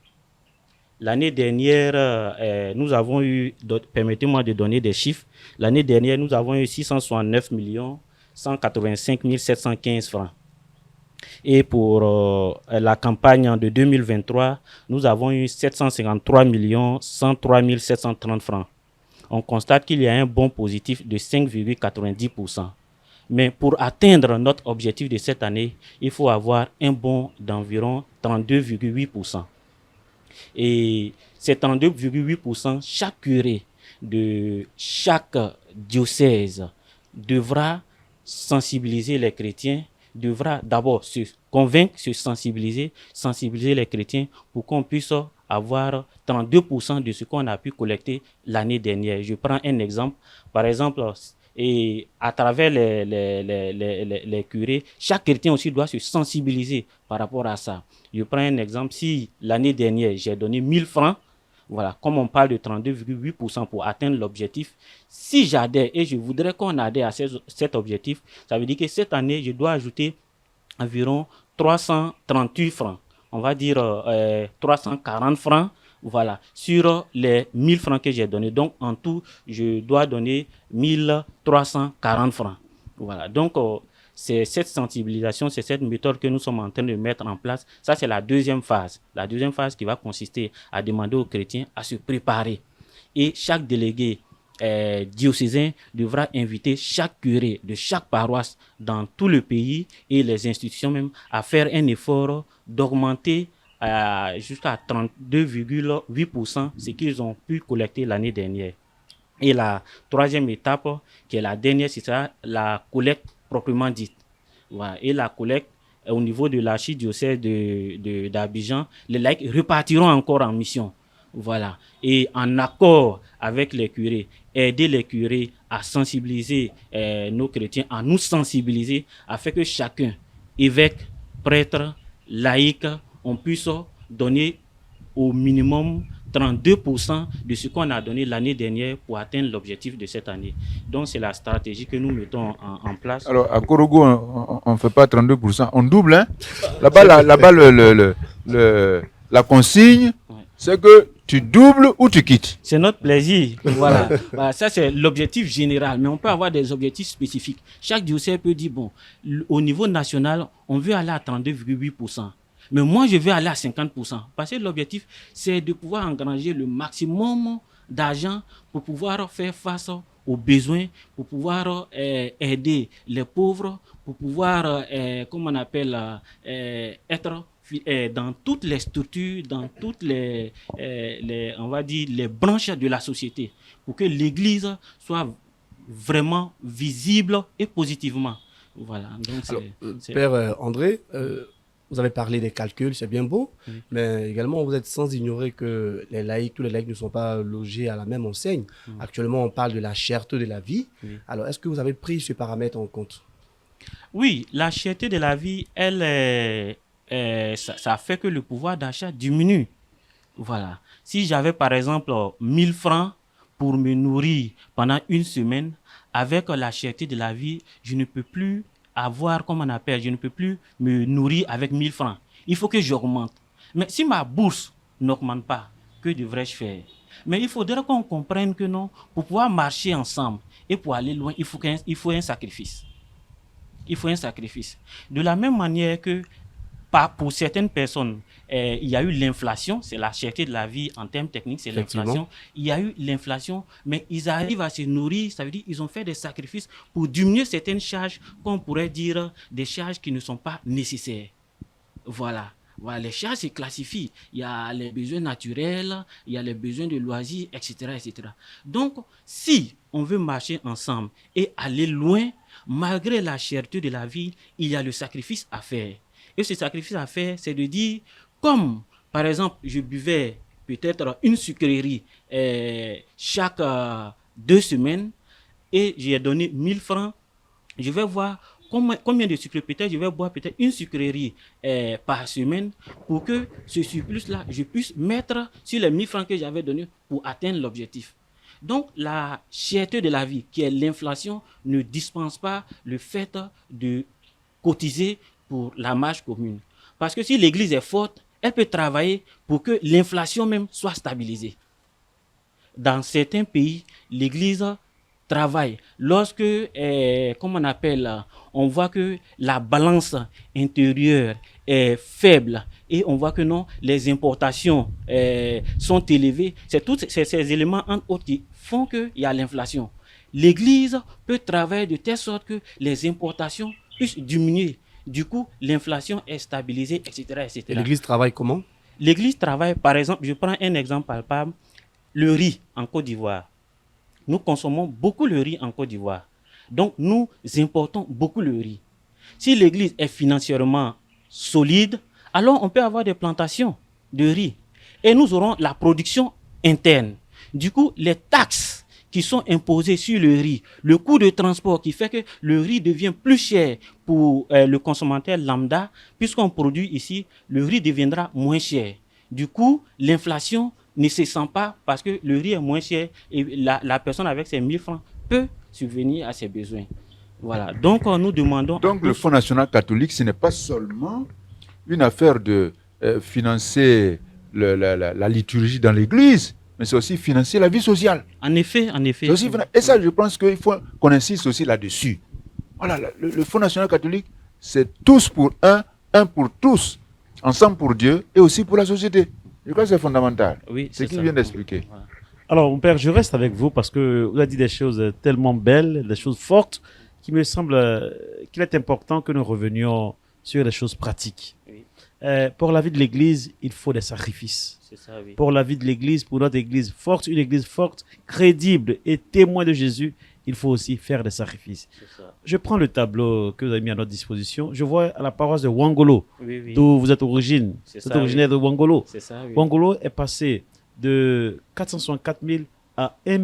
L'année dernière, nous avons eu, permettez-moi de donner des chiffres, l'année dernière, nous avons eu 669 185 715 francs. Et pour la campagne de 2023, nous avons eu 753 103 730 francs. On constate qu'il y a un bond positif de 5,90%. Mais pour atteindre notre objectif de cette année, il faut avoir un bond d'environ 32,8%. Et ces 32,8%, chaque curé de chaque diocèse devra sensibiliser les chrétiens, devra d'abord se convaincre, se sensibiliser les chrétiens pour qu'on puisse avoir 32% de ce qu'on a pu collecter l'année dernière. Je prends un exemple. Par exemple, et à travers les curés, chaque chrétien aussi doit se sensibiliser par rapport à ça. Je prends un exemple. Si l'année dernière, j'ai donné 1000 francs, voilà, comme on parle de 32,8% pour atteindre l'objectif, si j'adhère et je voudrais qu'on adhère à cet objectif, ça veut dire que cette année, je dois ajouter environ 338 francs. On va dire 340 francs, voilà, sur les 1000 francs que j'ai donnés. Donc, en tout, je dois donner 1340 francs. Voilà, donc c'est cette sensibilisation, c'est cette méthode que nous sommes en train de mettre en place. Ça, c'est la deuxième phase. La deuxième phase qui va consister à demander aux chrétiens à se préparer. Et chaque délégué diocésain devra inviter chaque curé de chaque paroisse dans tout le pays et les institutions même à faire un effort d'augmenter jusqu'à 32,8% ce qu'ils ont pu collecter l'année dernière. Et la troisième étape, qui est la dernière, c'est ça, la collecte proprement dite. Voilà. Et la collecte, au niveau de l'archidiocèse d'Abidjan, les laïcs repartiront encore en mission. Voilà. Et en accord avec les curés, aider les curés à sensibiliser nos chrétiens, à nous sensibiliser, afin que chacun, évêque, prêtre, laïc, on puisse donner au minimum 32% de ce qu'on a donné l'année dernière pour atteindre l'objectif de cette année. Donc, c'est la stratégie que nous mettons en place. Alors, à Korogo, on ne fait pas 32%, on double. Hein? Là-bas, la consigne, c'est que tu doubles ou tu quittes. C'est notre plaisir. Voilà. Voilà. Ça, c'est l'objectif général. Mais on peut avoir des objectifs spécifiques. Chaque diocèse peut dire, bon, au niveau national, on veut aller à 32,8%. Mais moi, je vais aller à 50%. Parce que l'objectif, c'est de pouvoir engranger le maximum d'argent pour pouvoir faire face aux besoins, pour pouvoir aider les pauvres, pour pouvoir, comme on appelle, être dans toutes les structures, dans toutes on va dire, les branches de la société, pour que l'Église soit vraiment visible et positivement. Voilà. Donc, alors, Père André, vous avez parlé des calculs, c'est bien beau, mais également vous êtes sans ignorer que tous les laïcs ne sont pas logés à la même enseigne. Actuellement, on parle de la cherté de la vie. Alors, est-ce que vous avez pris ce paramètre en compte? Oui, la cherté de la vie, ça fait que le pouvoir d'achat diminue. Voilà. Si j'avais par exemple 1000 francs pour me nourrir pendant une semaine, avec la cherté de la vie, je ne peux plus avoir, comme on appelle, je ne peux plus me nourrir avec 1000 francs. Il faut que j'augmente. Mais si ma bourse n'augmente pas, que devrais-je faire? Mais il faudrait qu'on comprenne que non, pour pouvoir marcher ensemble et pour aller loin, il faut un sacrifice. Il faut un sacrifice. De la même manière que pour certaines personnes, il y a eu l'inflation, c'est la cherté de la vie en termes techniques, c'est l'inflation. Il y a eu l'inflation, mais ils arrivent à se nourrir, ça veut dire qu'ils ont fait des sacrifices pour diminuer certaines charges, qu'on pourrait dire des charges qui ne sont pas nécessaires. Voilà. Voilà, les charges se classifient. Il y a les besoins naturels, il y a les besoins de loisirs, etc., etc. Donc, si on veut marcher ensemble et aller loin, malgré la cherté de la vie, il y a le sacrifice à faire. Et ce sacrifice à faire, c'est de dire, comme par exemple, je buvais peut-être une sucrerie chaque 2 semaines et j'ai donné 1000 francs, je vais voir combien de sucre peut-être je vais boire peut-être une sucrerie par semaine pour que ce surplus-là, je puisse mettre sur les 1000 francs que j'avais donnés pour atteindre l'objectif. Donc, la cherté de la vie, qui est l'inflation, ne dispense pas le fait de cotiser pour la marche commune. Parce que si l'Église est forte, elle peut travailler pour que l'inflation même soit stabilisée. Dans certains pays, l'Église travaille. Lorsque, comme on appelle, on voit que la balance intérieure est faible et on voit que non, les importations sont élevées, c'est tous ces éléments entre autres qui font qu'il y a l'inflation. L'Église peut travailler de telle sorte que les importations puissent diminuer. Du coup, l'inflation est stabilisée, etc., etc. Et l'Église travaille comment? L'Église travaille, par exemple, je prends un exemple palpable, le riz en Côte d'Ivoire. Nous consommons beaucoup le riz en Côte d'Ivoire. Donc, nous importons beaucoup le riz. Si l'Église est financièrement solide, alors on peut avoir des plantations de riz. Et nous aurons la production interne. Du coup, les taxes qui sont imposées sur le riz, le coût de transport qui fait que le riz devient plus cher pour le consommateur lambda, puisqu'on produit ici, le riz deviendra moins cher. Du coup, l'inflation ne se sent pas parce que le riz est moins cher et la personne avec ses 1000 francs peut subvenir à ses besoins. Voilà. Donc, nous demandons... Donc, le Fonds national catholique, ce n'est pas seulement une affaire de financer la liturgie dans l'Église, mais c'est aussi financer la vie sociale. En effet. Et ça, je pense qu'il faut qu'on insiste aussi là-dessus. Voilà, le Fonds national catholique, c'est tous pour un pour tous, ensemble pour Dieu et aussi pour la société. Je crois que c'est fondamental. Oui, c'est ce qu'il vient d'expliquer. Voilà. Alors, mon père, je reste avec vous parce que vous avez dit des choses tellement belles, des choses fortes, qui me semble qu'il est important que nous revenions sur les choses pratiques. Oui. Pour la vie de l'Église, il faut des sacrifices. C'est ça, oui. Pour la vie de l'Église, pour notre Église forte, une Église forte, crédible et témoin de Jésus, il faut aussi faire des sacrifices. C'est ça. Je prends le tableau que vous avez mis à notre disposition. Je vois à la paroisse de Wangolo, Oui. d'où vous êtes originaire. C'est Vous êtes ça, originaire de Wangolo. C'est ça, oui. Wangolo est passé de 464 000 à 1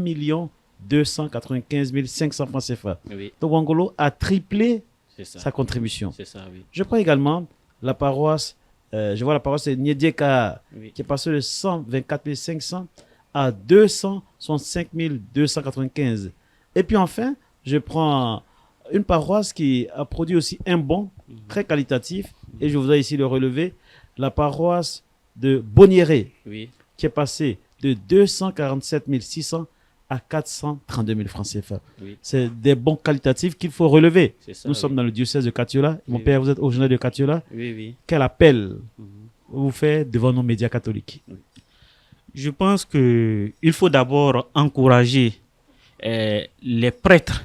295 500 francs CFA. Oui, Donc Wangolo a triplé c'est ça. sa contribution. C'est ça, oui. Je prends également la paroisse, je vois la paroisse de Niedieka Oui. qui est passée de 124 500 à 265 295. Et puis enfin, je prends une paroisse qui a produit aussi un bon très qualitatif, et je voudrais ici le relever, la paroisse de Bonniéré, Oui, qui est passée de 247 600 à 432 000 francs CFA. oui. C'est des bons qualitatifs qu'il faut relever. C'est ça. Nous oui. sommes dans le diocèse de Katiola. Mon Oui, père, vous êtes originaire de Katiola. Oui. Quel appel Mhm. vous faites devant nos médias catholiques? Je pense qu'il faut d'abord encourager les prêtres,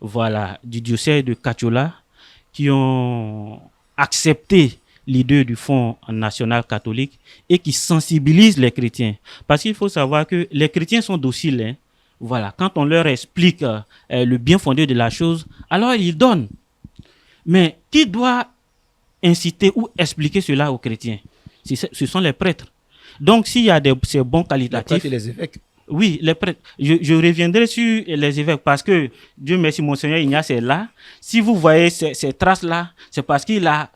voilà, du diocèse de Katiola qui ont accepté l'idée du Fonds national catholique et qui sensibilisent les chrétiens. Parce qu'il faut savoir que les chrétiens sont dociles. Hein. Voilà, quand on leur explique le bien fondé de la chose, alors ils donnent. Mais qui doit inciter ou expliquer cela aux chrétiens? Ce sont les prêtres. Donc, s'il y a ces bons Les qualitatifs... prêtres et les évêques. Oui, les prêtres. Je reviendrai sur les évêques parce que, Dieu merci, Monseigneur Ignace est là. Si vous voyez ces traces-là, c'est parce qu'il a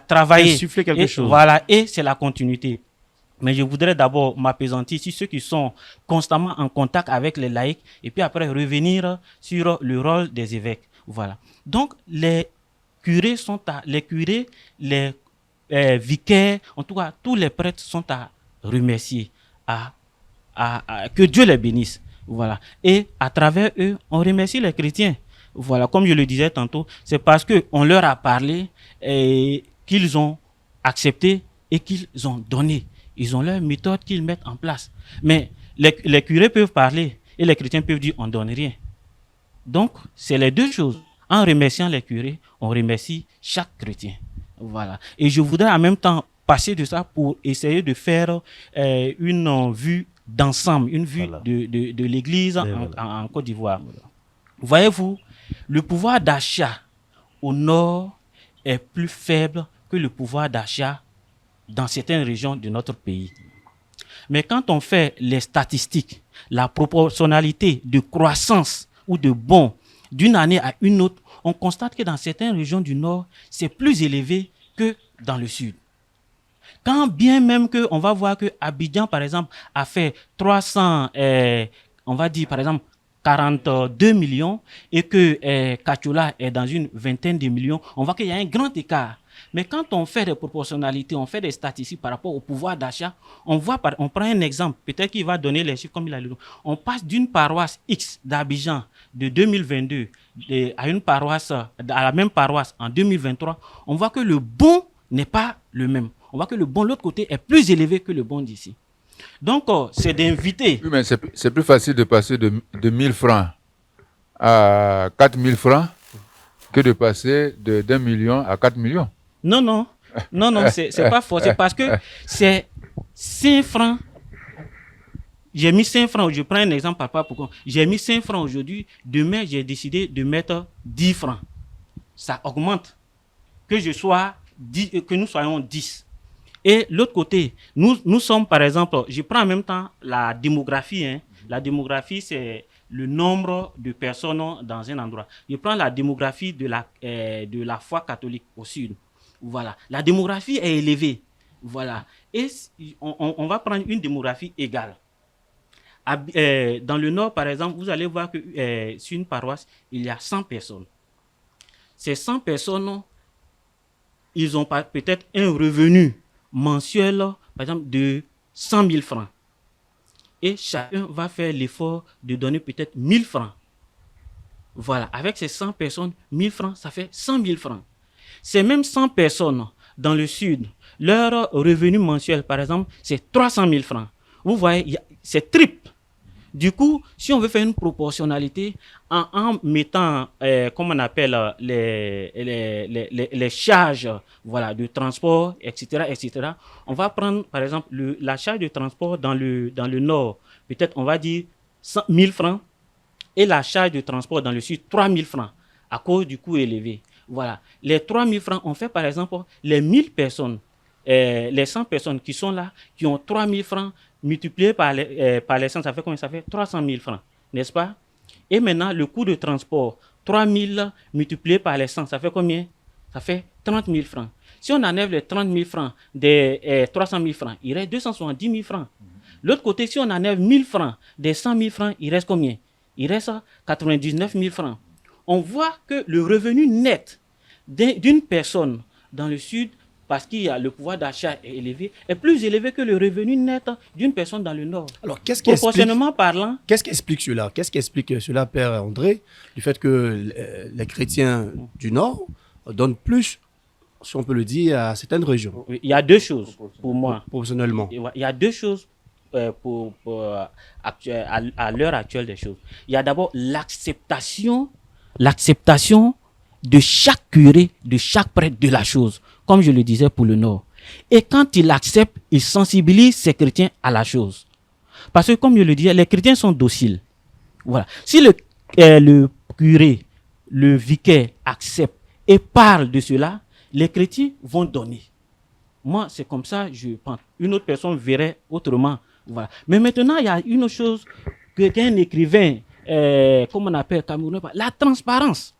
travaillé. Insuffler quelque Et chose. Voilà, et c'est la continuité. Mais je voudrais d'abord m'appesantir sur ceux qui sont constamment en contact avec les laïcs et puis après revenir sur le rôle des évêques. Voilà. Donc, les curés, les vicaires, en tout cas, tous les prêtres sont à remercier, que Dieu les bénisse. Voilà. Et à travers eux, on remercie les chrétiens. Voilà. Comme je le disais tantôt, c'est parce qu'on leur a parlé et qu'ils ont accepté et qu'ils ont donné. Ils ont leur méthode qu'ils mettent en place. Mais les curés peuvent parler et les chrétiens peuvent dire on ne donne rien. Donc, c'est les deux choses. En remerciant les curés, on remercie chaque chrétien. Voilà. Et je voudrais en même temps passer de ça pour essayer de faire une vue d'ensemble, une vue Voilà. de l'Église Voilà. en Côte d'Ivoire. Voyez-vous, le pouvoir d'achat au nord est plus faible que le pouvoir d'achat dans certaines régions de notre pays. Mais quand on fait les statistiques, la proportionnalité de croissance ou de bons d'une année à une autre, on constate que dans certaines régions du Nord, c'est plus élevé que dans le Sud. Quand bien même on va voir que Abidjan, par exemple, a fait 300, on va dire par exemple 42 millions et que Kachola est dans une vingtaine de millions, on voit qu'il y a un grand écart. Mais quand on fait des proportionnalités, on fait des statistiques par rapport au pouvoir d'achat, on prend un exemple, peut-être qu'il va donner les chiffres comme il a dit. On passe d'une paroisse X d'Abidjan de 2022 à la même paroisse en 2023, on voit que le bon n'est pas le même. On voit que le bon de l'autre côté est plus élevé que le bon d'ici. Donc, c'est d'inviter. Oui, mais c'est plus facile de passer de 1000 francs à 4000 francs que de passer de 1 million à 4 millions. Non, c'est pas faux. C'est parce que c'est 5 francs. J'ai mis 5 francs. Je prends un exemple, papa, pourquoi. J'ai mis 5 francs aujourd'hui. Demain, j'ai décidé de mettre 10 francs. Ça augmente. Que nous soyons 10. Et l'autre côté, nous sommes, par exemple, je prends en même temps la démographie. La démographie, c'est le nombre de personnes dans un endroit. Je prends la démographie de la foi catholique au sud. Voilà. La démographie est élevée. Voilà. Et on va prendre une démographie égale. Dans le nord, par exemple, vous allez voir que sur une paroisse, il y a 100 personnes. Ces 100 personnes, ils ont peut-être un revenu mensuel, par exemple, de 100 000 francs. Et chacun va faire l'effort de donner peut-être 1000 francs. Voilà. Avec ces 100 personnes, 1000 francs, ça fait 100 000 francs. Ces mêmes 100 personnes dans le sud, leur revenu mensuel, par exemple, c'est 300 000 francs. Vous voyez, c'est triple. Du coup, si on veut faire une proportionnalité, en mettant, comme on appelle, les charges de transport, etc., on va prendre, par exemple, la charge de transport dans le nord, peut-être on va dire 1 000 francs, et la charge de transport dans le sud, 3 000 francs, à cause du coût élevé. Voilà. Les 3 000 francs, on fait par exemple les 1000 personnes, les 100 personnes qui sont là, qui ont 3 000 francs multiplié par les 100, ça fait combien? Ça fait 300 000 francs, n'est-ce pas? Et maintenant, le coût de transport, 3 000 multiplié par les 100, ça fait combien? Ça fait 30 000 francs. Si on enlève les 30 000 francs des 300 000 francs, il reste 270 000 francs. L'autre côté, si on enlève 1 000 francs des 100 000 francs, il reste combien? Il reste 99 000 francs. On voit que le revenu net d'une personne dans le sud, parce qu'il y a le pouvoir d'achat est élevé, est plus élevé que le revenu net d'une personne dans le nord. Alors, qu'est-ce qui explique cela? Qu'est-ce qui explique cela, Père André, du fait que les chrétiens du nord donnent plus, si on peut le dire, à certaines régions? Il y a deux choses pour moi. Professionnellement. Il y a deux choses à l'heure actuelle des choses. Il y a d'abord l'acceptation de chaque curé, de chaque prêtre de la chose, comme je le disais pour le Nord. Et quand il accepte, il sensibilise ses chrétiens à la chose. Parce que, comme je le disais, les chrétiens sont dociles. Voilà. Si le curé, le vicaire accepte et parle de cela, les chrétiens vont donner. Moi, c'est comme ça, je pense. Une autre personne verrait autrement. Voilà. Mais maintenant, il y a une autre chose qu'un écrivain, comme on appelle Camerounais, la transparence.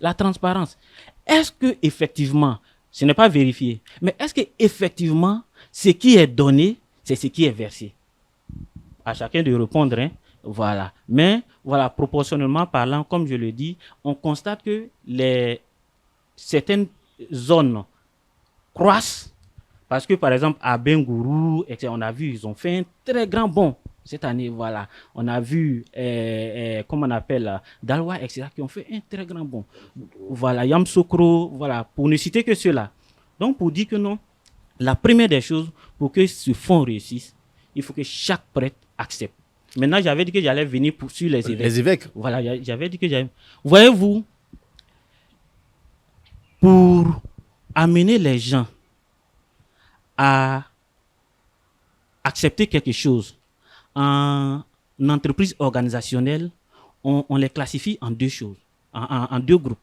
La transparence. Est-ce que effectivement ce n'est pas vérifié. Mais est-ce qu'effectivement, ce qui est donné, c'est ce qui est versé? À chacun de répondre, hein. Voilà. Mais, voilà, proportionnellement parlant, comme je le dis, on constate que certaines zones croissent parce que, par exemple, à Bengourou, on a vu, ils ont fait un très grand bond cette année, voilà. On a vu, comment on appelle, Dalwa, etc., qui ont fait un très grand bond. Voilà, Yamsokro, voilà, pour ne citer que cela. Donc, pour dire que non, la première des choses, pour que ce fonds réussisse, il faut que chaque prêtre accepte. Maintenant, j'avais dit que j'allais venir sur les évêques. Les évêques. Voilà, j'avais dit que j'allais... Voyez-vous, pour amener les gens à accepter quelque chose en entreprise organisationnelle, on les classifie en deux choses, en deux groupes.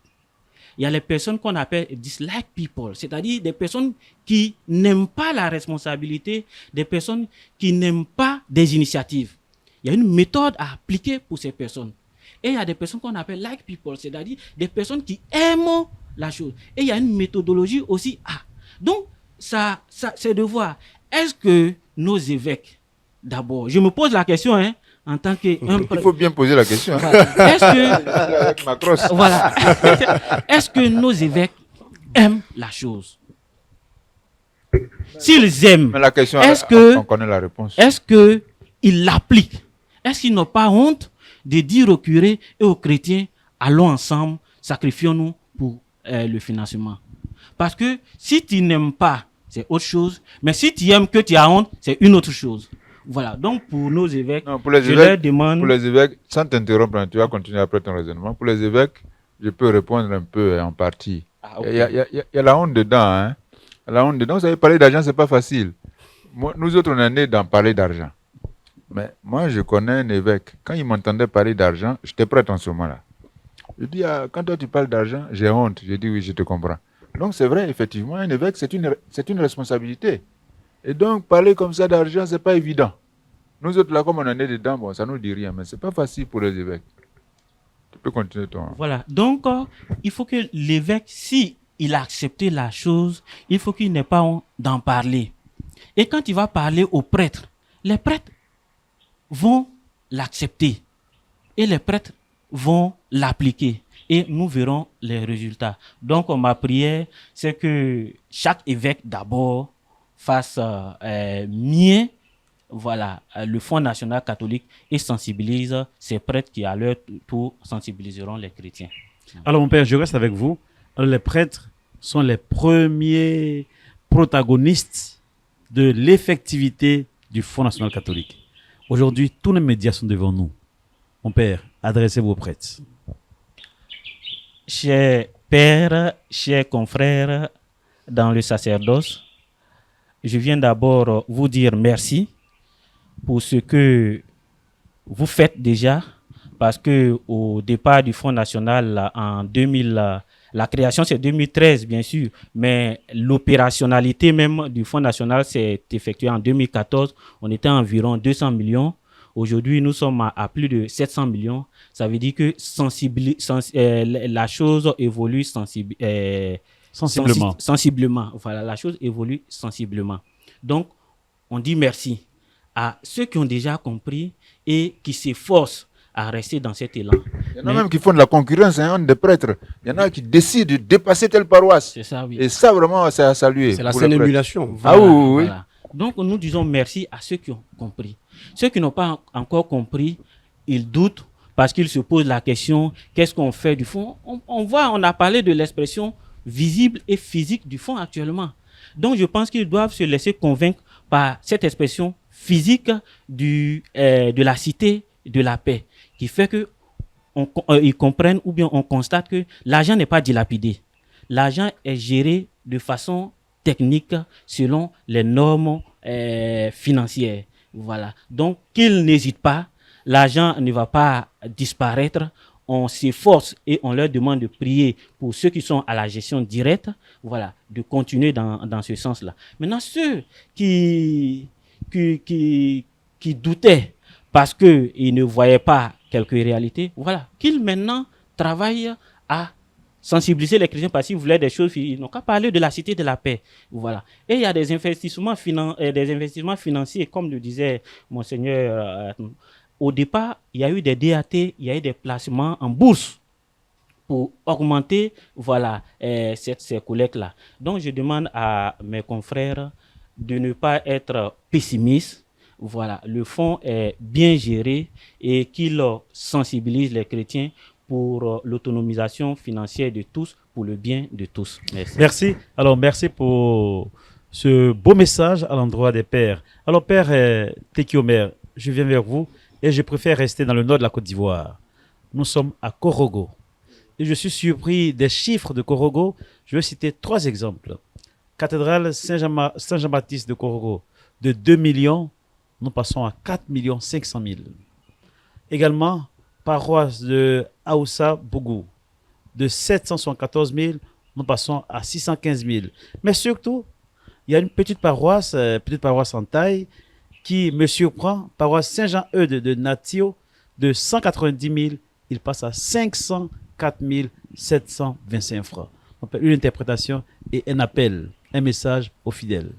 Il y a les personnes qu'on appelle dislike people, c'est-à-dire des personnes qui n'aiment pas la responsabilité, des personnes qui n'aiment pas des initiatives. Il y a une méthode à appliquer pour ces personnes. Et il y a des personnes qu'on appelle like people, c'est-à-dire des personnes qui aiment la chose. Et il y a une méthodologie aussi à. Donc, ça c'est de voir, est-ce que nos évêques, d'abord, je me pose la question, hein, en tant que... Il faut bien poser la question. Hein. Voilà. Est-ce que... Voilà. Est-ce que nos évêques aiment la chose? S'ils aiment, Mais la question, on connaît la réponse. Est-ce qu'ils l'appliquent? Est-ce qu'ils n'ont pas honte de dire aux curés et aux chrétiens, allons ensemble, sacrifions-nous pour le financement? Parce que si tu n'aimes pas, c'est autre chose. Mais si tu aimes que tu as honte, c'est une autre chose. Voilà. Donc, pour nos évêques, non, pour les je évêques, leur demande... Pour les évêques, sans t'interrompre, tu vas continuer après ton raisonnement. Pour les évêques, je peux répondre un peu en partie. Okay. Il y a la honte dedans. Hein. La honte dedans, vous savez, parler d'argent, c'est pas facile. Moi, nous autres, on est nés dans parler d'argent. Mais moi, je connais un évêque. Quand il m'entendait parler d'argent, j'étais prêt en ce moment-là. Je dis, quand toi tu parles d'argent, j'ai honte. Je dis, oui, je te comprends. Donc, c'est vrai, effectivement, un évêque, c'est une responsabilité. Et donc, parler comme ça d'argent, c'est pas évident. Nous autres, là, comme on en est dedans, bon, ça nous dit rien, mais c'est pas facile pour les évêques. Tu peux continuer ton... Voilà. Donc, il faut que l'évêque, si il a accepté la chose, il faut qu'il n'ait pas honte d'en parler. Et quand il va parler aux prêtres, les prêtres vont l'accepter. Et les prêtres vont l'appliquer. Et nous verrons les résultats. Donc, ma prière, c'est que chaque évêque, d'abord, fasse mieux, voilà, le Fonds national catholique et sensibilise ces prêtres qui, à leur tour, sensibiliseront les chrétiens. Alors, mon père, je reste avec vous. Alors, les prêtres sont les premiers protagonistes de l'effectivité du Fonds national catholique. Aujourd'hui, tous les médias sont devant nous. Mon père, adressez-vous aux prêtres. Chers pères, chers confrères dans le sacerdoce, je viens d'abord vous dire merci pour ce que vous faites déjà, parce que au départ du Fonds national en 2000, la création c'est 2013 bien sûr, mais l'opérationnalité même du Fonds national s'est effectuée en 2014. On était à environ 200 millions. Aujourd'hui, nous sommes à plus de 700 millions. Ça veut dire que la chose évolue sensiblement. Voilà, la chose évolue sensiblement. Donc, on dit merci à ceux qui ont déjà compris et qui s'efforcent à rester dans cet élan. Il y en a même qui font de la concurrence, hein, des prêtres. Il y en a qui décident de dépasser telle paroisse. C'est ça, oui. Et ça, vraiment, c'est à saluer. C'est la saine émulation. Voilà, ah oui. Voilà. Donc, nous disons merci à ceux qui ont compris. Ceux qui n'ont pas encore compris, ils doutent parce qu'ils se posent la question, qu'est-ce qu'on fait du fonds? On a parlé de l'expression visible et physique du fonds actuellement. Donc, je pense qu'ils doivent se laisser convaincre par cette expression physique de la cité de la paix, qui fait que ils comprennent ou bien on constate que l'argent n'est pas dilapidé. L'argent est géré de façon technique selon les normes financières. Voilà. Donc, qu'ils n'hésitent pas. L'argent ne va pas disparaître. On s'efforce et on leur demande de prier pour ceux qui sont à la gestion directe. Voilà. De continuer dans ce sens-là. Maintenant, ceux qui doutaient parce qu'ils ne voyaient pas quelques réalités, voilà. Qu'ils maintenant travaillent à sensibiliser les chrétiens parce qu'ils voulaient des choses, ils n'ont qu'à parler de la cité de la paix. Voilà. Et il y a des investissements, des investissements financiers, comme le disait Monseigneur. Au départ, il y a eu des DAT, il y a eu des placements en bourse pour augmenter ces collectes-là. Donc, je demande à mes confrères de ne pas être pessimistes. Voilà, le fonds est bien géré et qu'il sensibilise les chrétiens pour l'autonomisation financière de tous, pour le bien de tous. Merci. Merci. Alors, merci pour ce beau message à l'endroit des pères. Alors, Père Teki Omer, je viens vers vous et je préfère rester dans le nord de la Côte d'Ivoire. Nous sommes à Korogo. Et je suis surpris des chiffres de Korogo. Je vais citer 3 exemples. Cathédrale Saint-Jean-Baptiste de Korogo, de 2 millions, nous passons à 4 500 000. Également, paroisse de Aoussa Bougou, de 774 000, nous passons à 615 000. Mais surtout, il y a une petite paroisse en taille, qui me surprend, paroisse Saint-Jean-Eudes de Natio, de 190 000, il passe à 504 725 francs. Donc, une interprétation et un appel, un message aux fidèles.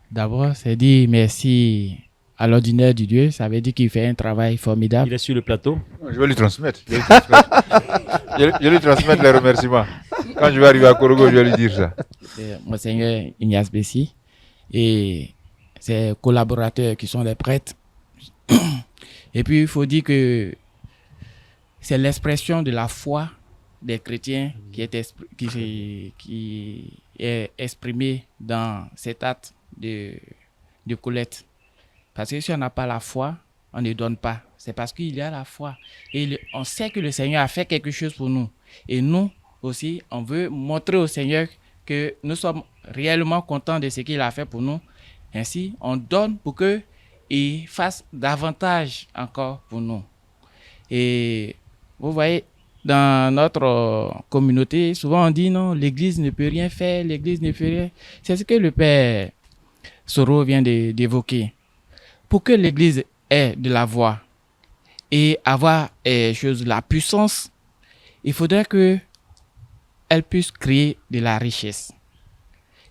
D'abord, c'est dire merci à l'ordinaire du Dieu. Ça veut dire qu'il fait un travail formidable. Il est sur le plateau. Je vais lui transmettre. Je lui transmettre les remerciements. Quand je vais arriver à Korogo, je vais lui dire ça. C'est Monseigneur Ignace Bessi et ses collaborateurs qui sont les prêtres. Et puis, il faut dire que c'est l'expression de la foi des chrétiens qui est exprimée dans cet acte de collecte. Parce que si on n'a pas la foi, on ne donne pas. C'est parce qu'il y a la foi. Et on sait que le Seigneur a fait quelque chose pour nous. Et nous aussi, on veut montrer au Seigneur que nous sommes réellement contents de ce qu'il a fait pour nous. Ainsi, on donne pour qu'il fasse davantage encore pour nous. Et vous voyez, dans notre communauté, souvent on dit non, l'Église ne peut rien faire, l'Église ne peut rien. C'est ce que le Père Soro vient d'évoquer. Pour que l'Église ait de la voix et avoir la puissance, il faudrait qu'elle puisse créer de la richesse.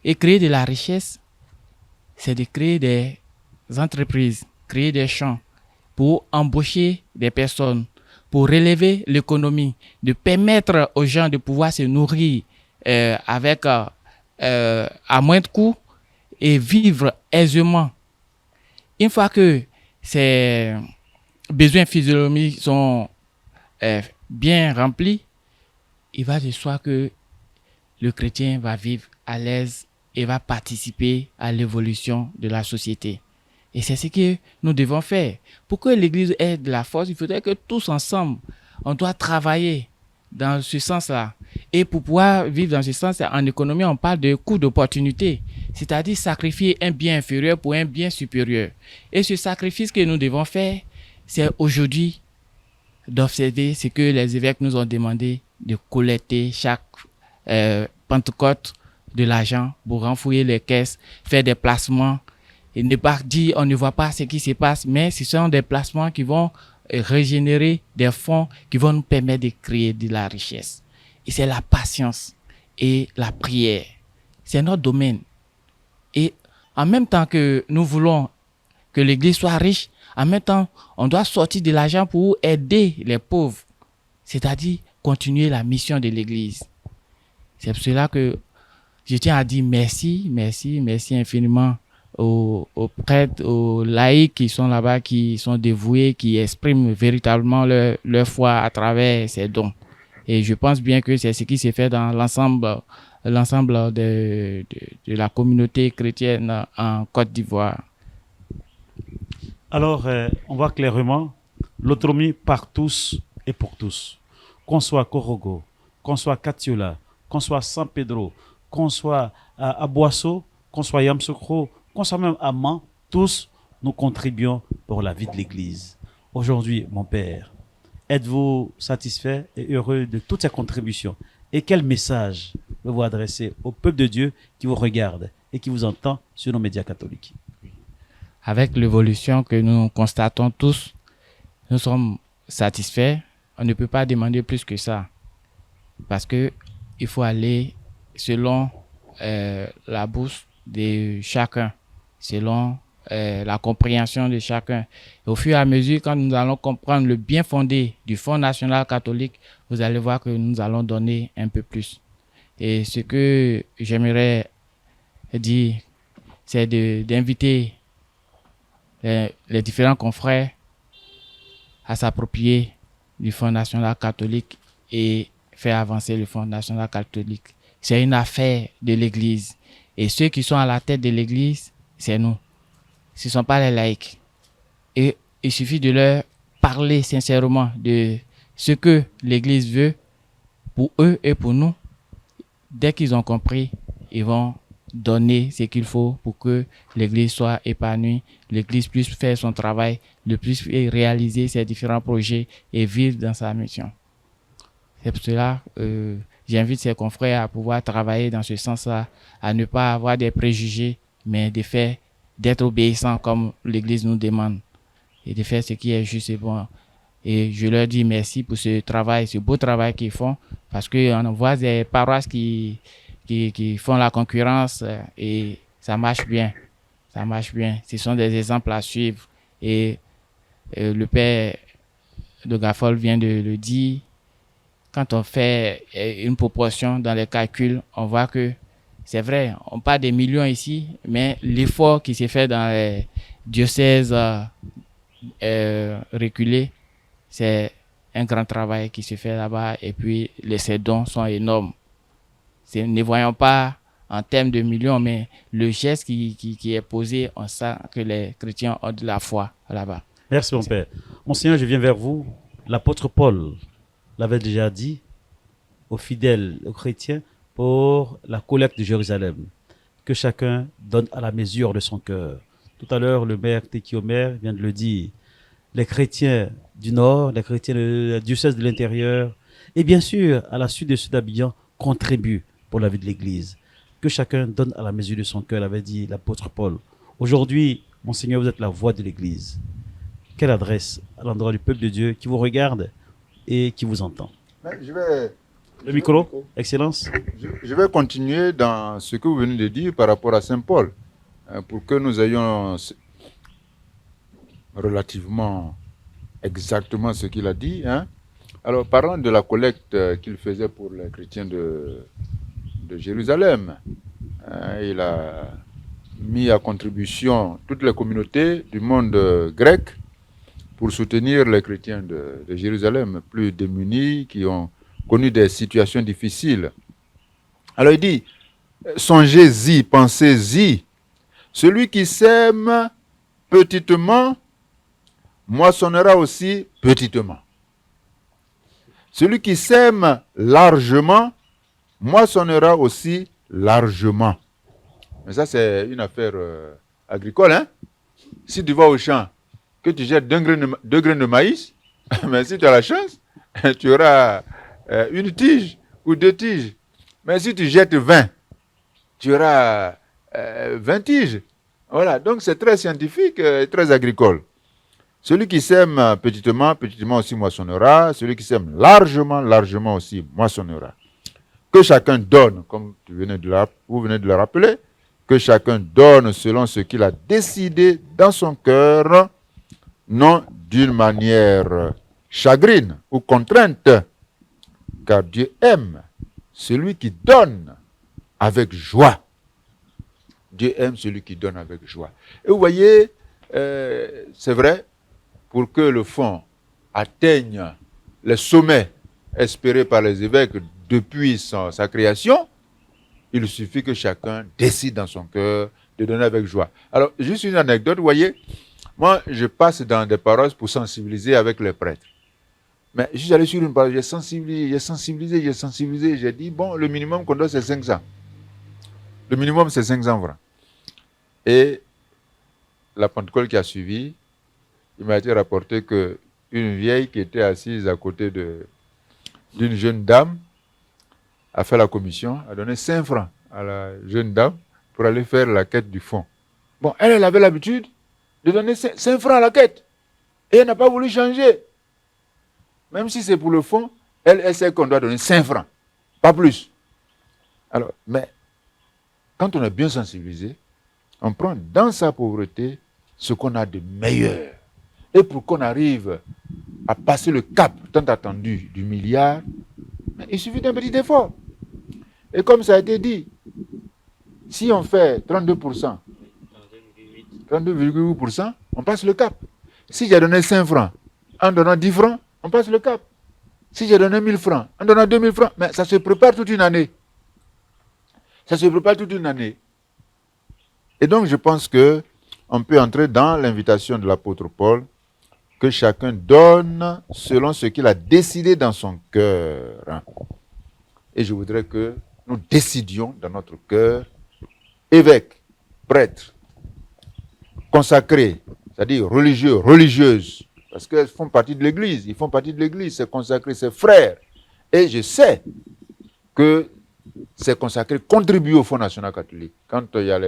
Et créer de la richesse, c'est de créer des entreprises, créer des champs pour embaucher des personnes, pour relever l'économie, de permettre aux gens de pouvoir se nourrir à moins de coûts et vivre aisément. Une fois que ces besoins physiologiques sont bien remplis, il va de soi que le chrétien va vivre à l'aise et va participer à l'évolution de la société. Et c'est ce que nous devons faire. Pour que l'Église ait de la force, il faudrait que tous ensemble, on doit travailler dans ce sens-là. Et pour pouvoir vivre dans ce sens, en économie, on parle de coût d'opportunité, c'est-à-dire sacrifier un bien inférieur pour un bien supérieur. Et ce sacrifice que nous devons faire, c'est aujourd'hui d'observer ce que les évêques nous ont demandé, de collecter chaque Pentecôte de l'argent pour renflouer les caisses, faire des placements, et ne pas dire on ne voit pas ce qui se passe, mais ce sont des placements qui vont régénérer des fonds qui vont nous permettre de créer de la richesse. Et c'est la patience et la prière. C'est notre domaine. Et en même temps que nous voulons que l'Église soit riche, en même temps, on doit sortir de l'argent pour aider les pauvres, c'est-à-dire continuer la mission de l'Église. C'est pour cela que je tiens à dire merci infiniment aux prêtres, aux laïcs qui sont là-bas, qui sont dévoués, qui expriment véritablement leur foi à travers ces dons. Et je pense bien que c'est ce qui s'est fait dans l'ensemble de la communauté chrétienne en Côte d'Ivoire. Alors, on voit clairement l'autonomie par tous et pour tous. Qu'on soit Korogo, qu'on soit Katiola, qu'on soit San Pedro, qu'on soit à Boisseau, qu'on soit Yamsoukro, qu'on soit même à Man, tous nous contribuons pour la vie de l'Église. Aujourd'hui, mon Père, êtes-vous satisfait et heureux de toutes ces contributions? Et quel message vous adressez au peuple de Dieu qui vous regarde et qui vous entend sur nos médias catholiques? Avec l'évolution que nous constatons tous, nous sommes satisfaits. On ne peut pas demander plus que ça. parce que il faut aller selon la bourse de chacun, selon la compréhension de chacun. Et au fur et à mesure, quand nous allons comprendre le bien fondé du Fonds national catholique, vous allez voir que nous allons donner un peu plus. Et ce que j'aimerais dire, c'est d'inviter les différents confrères à s'approprier du Fonds national catholique et faire avancer le Fonds national catholique. C'est une affaire de l'Église. Et ceux qui sont à la tête de l'Église, c'est nous. Ce ne sont pas les laïcs. Et il suffit de leur parler sincèrement de ce que l'Église veut pour eux et pour nous. Dès qu'ils ont compris, ils vont donner ce qu'il faut pour que l'Église soit épanouie, l'Église puisse faire son travail, le plus réaliser ses différents projets et vivre dans sa mission. C'est pour cela que j'invite ses confrères à pouvoir travailler dans ce sens-là, à ne pas avoir des préjugés, mais d'être obéissants comme l'Église nous demande et de faire ce qui est juste et bon. Et je leur dis merci pour ce travail, ce beau travail qu'ils font, parce qu'on voit des paroisses qui font la concurrence et ça marche bien. Ça marche bien. Ce sont des exemples à suivre. Et le père de Gaffol vient de le dire. Quand on fait une proportion dans les calculs, on voit que c'est vrai, on parle des millions ici, mais l'effort qui s'est fait dans les diocèses reculés, c'est un grand travail qui se fait là-bas. Et puis, ces dons sont énormes. Ne voyons pas en termes de millions, mais le geste qui est posé, on sent que les chrétiens ont de la foi là-bas. Merci, mon père. Monseigneur, je viens vers vous. L'apôtre Paul l'avait déjà dit aux fidèles, aux chrétiens, pour la collecte de Jérusalem, que chacun donne à la mesure de son cœur. Tout à l'heure, le maire Teki Omer vient de le dire. Les chrétiens du Nord, les chrétiens du diocèse de l'intérieur, et bien sûr, à la suite de ceux d'Abidjan, contribuent pour la vie de l'Église. Que chacun donne à la mesure de son cœur, avait dit l'apôtre Paul. Aujourd'hui, Monseigneur, vous êtes la voix de l'Église. Quelle adresse à l'endroit du peuple de Dieu qui vous regarde et qui vous entend? Le micro, Excellence. Je vais continuer dans ce que vous venez de dire par rapport à Saint Paul, pour que nous ayons relativement exactement ce qu'il a dit. Alors, parlant de la collecte qu'il faisait pour les chrétiens de Jérusalem, il a mis à contribution toutes les communautés du monde grec pour soutenir les chrétiens de Jérusalem, plus démunis, qui ont connu des situations difficiles. Alors il dit, songez-y, pensez-y, celui qui sème petitement, moissonnera aussi petitement. Celui qui sème largement, moissonnera aussi largement. Mais ça, c'est une affaire agricole. Si tu vas au champ, que tu jettes deux graines de maïs, mais si tu as la chance, tu auras une tige ou 2 tiges. Mais si tu jettes 20, tu auras 20 tiges. Voilà, donc c'est très scientifique et très agricole. Celui qui sème petitement, petitement aussi moissonnera. Celui qui sème largement, largement aussi moissonnera. Que chacun donne, comme vous venez de le rappeler, que chacun donne selon ce qu'il a décidé dans son cœur, non d'une manière chagrine ou contrainte, car Dieu aime celui qui donne avec joie. Dieu aime celui qui donne avec joie. Et vous voyez, c'est vrai, pour que le fonds atteigne les sommets espérés par les évêques depuis sa création, il suffit que chacun décide dans son cœur de donner avec joie. Alors, juste une anecdote, vous voyez, moi, je passe dans des paroisses pour sensibiliser avec les prêtres. Mais je suis allé sur une paroisse, j'ai sensibilisé, j'ai dit, bon, le minimum qu'on doit, c'est 500. Le minimum, c'est 500 francs. Et la Pentecôte qui a suivi, il m'a été rapporté qu'une vieille qui était assise à côté d'une jeune dame a fait la commission, a donné 5 francs à la jeune dame pour aller faire la quête du fond. Bon, elle avait l'habitude de donner 5 francs à la quête. Et elle n'a pas voulu changer. Même si c'est pour le fond, elle sait qu'on doit donner 5 francs. Pas plus. Alors, mais quand on est bien sensibilisé, on prend dans sa pauvreté ce qu'on a de meilleur. Et pour qu'on arrive à passer le cap tant attendu du milliard, il suffit d'un petit effort. Et comme ça a été dit, si on fait 32%, 32,8%, on passe le cap. Si j'ai donné 5 francs, en donnant 10 francs, on passe le cap. Si j'ai donné 1000 francs, en donnant 2000 francs, mais ça se prépare toute une année. Ça se prépare toute une année. Et donc, je pense que on peut entrer dans l'invitation de l'apôtre Paul, que chacun donne selon ce qu'il a décidé dans son cœur. Et je voudrais que nous décidions dans notre cœur, évêques, prêtres, consacrés, c'est-à-dire religieux, religieuses, parce qu'elles font partie de l'Église, ils font partie de l'Église, c'est consacré, c'est frères. Et je sais que ces consacrés contribuent au Fonds national catholique. Quand il y a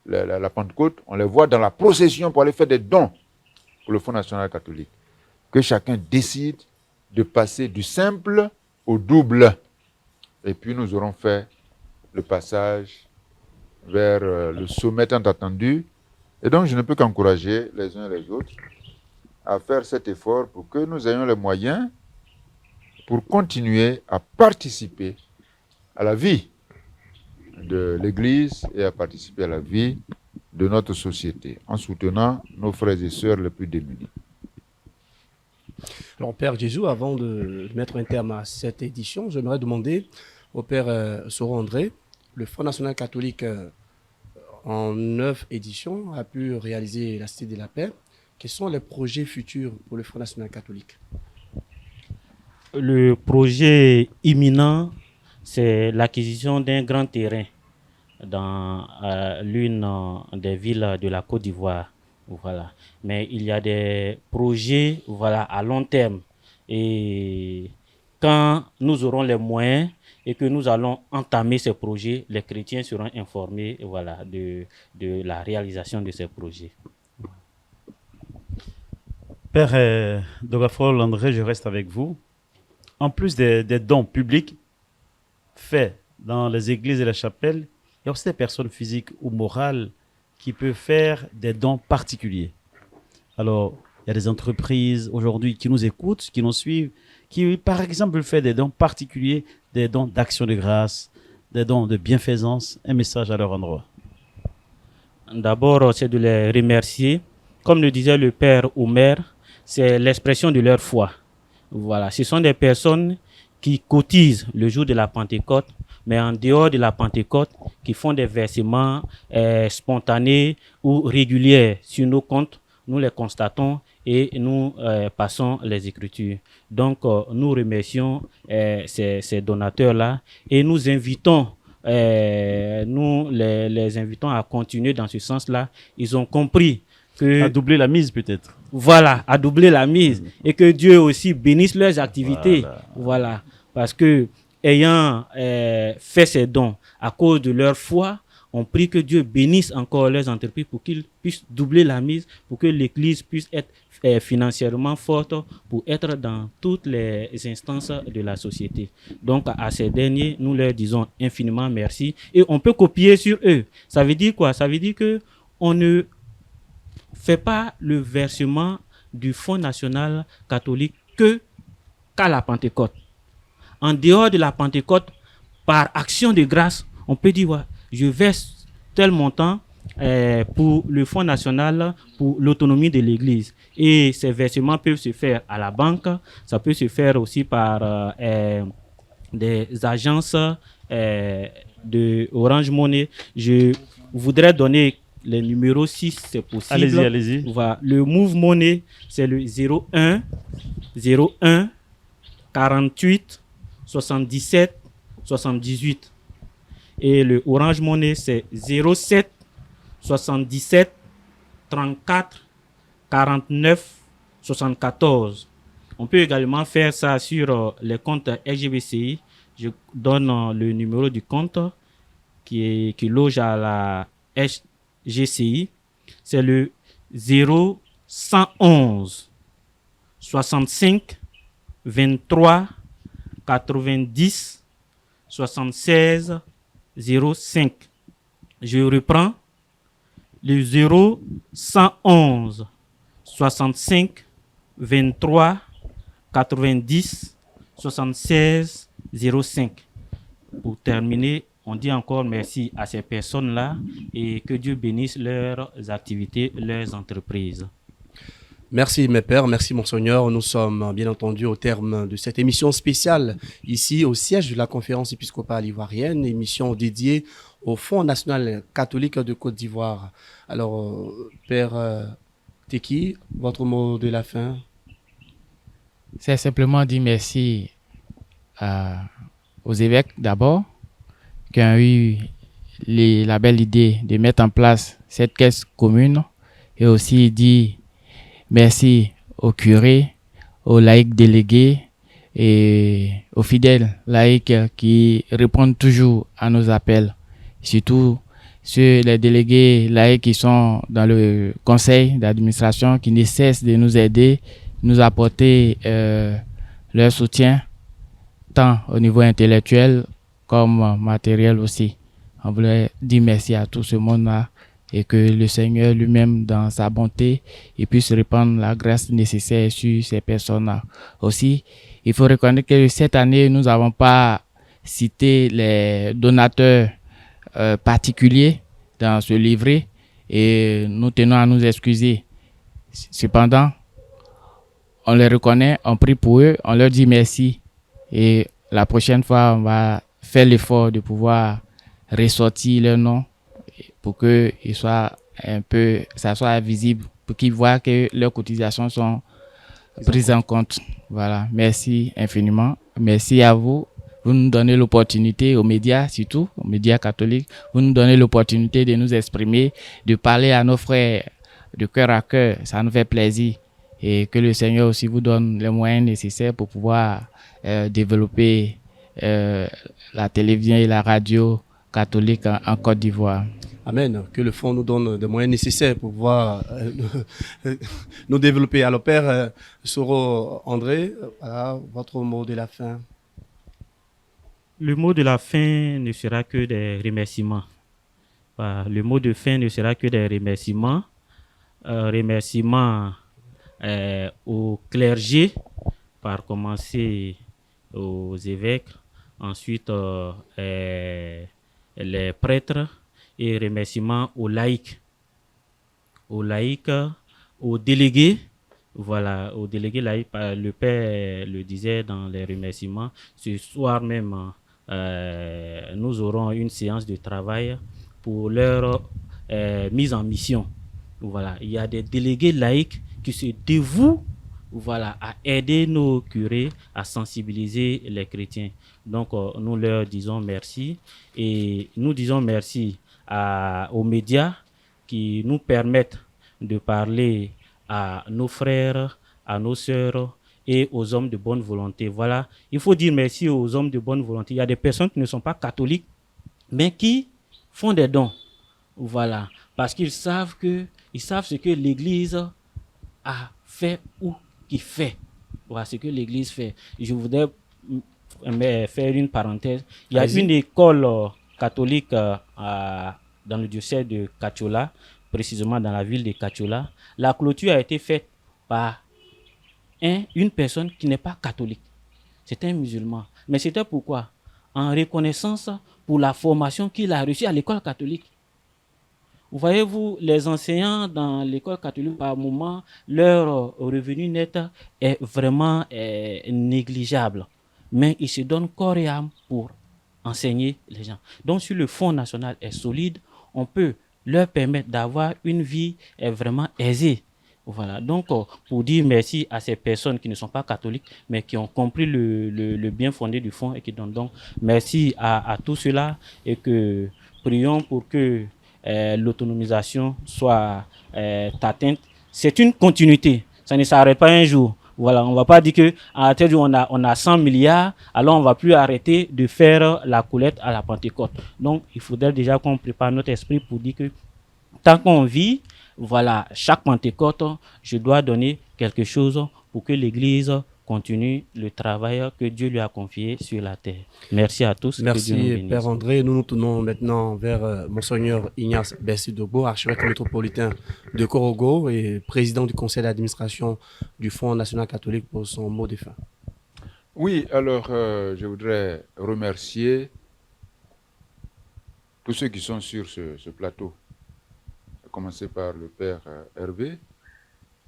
la Pentecôte, on les voit dans la procession pour aller faire des dons pour le Fonds national catholique. Que chacun décide de passer du simple au double. Et puis nous aurons fait le passage vers le sommet tant attendu. Et donc je ne peux qu'encourager les uns et les autres à faire cet effort pour que nous ayons les moyens pour continuer à participer à la vie de l'Église et à participer à la vie de notre société, en soutenant nos frères et sœurs les plus démunis. Alors, Père Jésus, avant de mettre un terme à cette édition, j'aimerais demander au Père Soro André, le Front national catholique en 9 éditions a pu réaliser la Cité de la Paix. Quels sont les projets futurs pour le Front national catholique? Le projet imminent, c'est l'acquisition d'un grand terrain dans l'une des villes de la Côte d'Ivoire. Voilà. Mais il y a des projets à long terme. Et quand nous aurons les moyens et que nous allons entamer ces projets, les chrétiens seront informés de la réalisation de ces projets. Père Dogafol André, je reste avec vous. En plus des dons publics faits dans les églises et les chapelles, il y a aussi des personnes physiques ou morales qui peuvent faire des dons particuliers. Alors, il y a des entreprises aujourd'hui qui nous écoutent, qui nous suivent, qui, par exemple, font des dons particuliers, des dons d'action de grâce, des dons de bienfaisance. Un message à leur endroit. D'abord, c'est de les remercier. Comme le disait le Père Omer, c'est l'expression de leur foi. Voilà, ce sont des personnes qui cotisent le jour de la Pentecôte, mais en dehors de la Pentecôte, qui font des versements spontanés ou réguliers sur nos comptes. Nous les constatons et nous passons les Écritures. Donc, nous remercions ces donateurs-là et nous invitons, nous les invitons à continuer dans ce sens-là. Ils ont compris que... À doubler la mise peut-être. Voilà, à doubler la mise. Et que Dieu aussi bénisse leurs activités. Voilà. Parce que, ayant fait ces dons à cause de leur foi, on prie que Dieu bénisse encore leurs entreprises pour qu'ils puissent doubler la mise, pour que l'Église puisse être financièrement forte, pour être dans toutes les instances de la société. Donc, à ces derniers, nous leur disons infiniment merci. Et on peut copier sur eux. Ça veut dire quoi? Ça veut dire qu'on ne fait pas le versement du Fonds national catholique qu'à la Pentecôte. En dehors de la Pentecôte, par action de grâce, on peut dire, ouais, je verse tel montant pour le Fonds national, pour l'autonomie de l'Église. Et ces versements peuvent se faire à la banque, ça peut se faire aussi par des agences de Orange Money. Je voudrais donner les numéros 6, c'est possible. Allez-y, allez-y. Voilà. Le Move Money, c'est le 01 01 48 77 78. Et le Orange Money, c'est 07 77 34 49 74. On peut également faire ça sur les comptes LGBCI. Je donne le numéro du compte qui loge à la GCI, c'est le 0111 65 23 90 76 05. Je reprends le 0 111 65 23 90 76 05. Pour terminer, on dit encore merci à ces personnes-là et que Dieu bénisse leurs activités, leurs entreprises. Merci mes pères, merci Monseigneur. Nous sommes bien entendu au terme de cette émission spéciale ici au siège de la conférence épiscopale ivoirienne, émission dédiée au Fonds national catholique de Côte d'Ivoire. Alors, Père Teki, votre mot de la fin? C'est simplement dire merci aux évêques d'abord, qui ont eu la belle idée de mettre en place cette caisse commune, et aussi dire merci aux curés, aux laïcs délégués et aux fidèles laïcs qui répondent toujours à nos appels. Surtout les délégués laïcs qui sont dans le conseil d'administration, qui ne cessent de nous aider, nous apporter leur soutien, tant au niveau intellectuel comme matériel aussi. On voulait dire merci à tout ce monde-là et que le Seigneur lui-même, dans sa bonté, il puisse répandre la grâce nécessaire sur ces personnes-là. Aussi, il faut reconnaître que cette année, nous n'avons pas cité les donateurs particuliers dans ce livret et nous tenons à nous excuser. Cependant, on les reconnaît, on prie pour eux, on leur dit merci et la prochaine fois, on va faire l'effort de pouvoir ressortir leur nom pour que ça soit visible, pour qu'ils voient que leurs cotisations sont prises en compte. Voilà, merci infiniment. Merci à vous. Vous nous donnez l'opportunité, aux médias surtout, aux médias catholiques, vous nous donnez l'opportunité de nous exprimer, de parler à nos frères de cœur à cœur. Ça nous fait plaisir. Et que le Seigneur aussi vous donne les moyens nécessaires pour pouvoir développer la télévision et la radio catholique en Côte d'Ivoire. Amen. Que le Fonds nous donne des moyens nécessaires pour pouvoir nous développer. Alors, Père Soro André, voilà, votre mot de la fin. Le mot de la fin ne sera que des remerciements. Le mot de fin ne sera que des remerciements. Remerciements au clergé, par commencer aux évêques, ensuite les prêtres, et remerciements aux laïcs, aux délégués. Voilà, aux délégués laïcs, le Père le disait dans les remerciements. Ce soir même, nous aurons une séance de travail pour leur mise en mission. Voilà, il y a des délégués laïcs qui se dévouent, voilà, à aider nos curés à sensibiliser les chrétiens. Donc, nous leur disons merci et nous disons merci aux médias qui nous permettent de parler à nos frères, à nos sœurs et aux hommes de bonne volonté. Voilà, il faut dire merci aux hommes de bonne volonté. Il y a des personnes qui ne sont pas catholiques, mais qui font des dons. Voilà, parce qu'ils savent ce que l'Église a fait ou qui fait. Voilà ce que l'Église fait. Je voudrais faire une parenthèse. Il y a une école catholique dans le diocèse de Kachola, précisément dans la ville de Kachola. La clôture a été faite par une personne qui n'est pas catholique. C'est un musulman. Mais c'était pourquoi? En reconnaissance pour la formation qu'il a reçue à l'école catholique. Vous voyez-vous, les enseignants dans l'école catholique, par moment, leur revenu net est vraiment négligeable. Mais ils se donnent corps et âme pour enseigner les gens. Donc, si le Fonds national est solide, on peut leur permettre d'avoir une vie vraiment aisée. Voilà. Donc, pour dire merci à ces personnes qui ne sont pas catholiques, mais qui ont compris le bien fondé du Fonds et qui donnent donc merci à tout cela et que prions pour que l'autonomisation soit atteinte. C'est une continuité. Ça ne s'arrête pas un jour. Voilà, on ne va pas dire qu'à tel jour, on a 100 milliards, alors on ne va plus arrêter de faire la collecte à la Pentecôte. Donc, il faudrait déjà qu'on prépare notre esprit pour dire que tant qu'on vit, voilà, chaque Pentecôte, je dois donner quelque chose pour que l'Église continue le travail que Dieu lui a confié sur la terre. Merci à tous. Que Dieu nous Merci, bénisse. Père André. Nous nous tournons maintenant vers Monseigneur Ignace Bessi Dogbo, archevêque métropolitain de Korogo et président du conseil d'administration du Fonds national catholique, pour son mot de fin. Oui, alors je voudrais remercier tous ceux qui sont sur ce plateau, à commencer par le Père Hervé,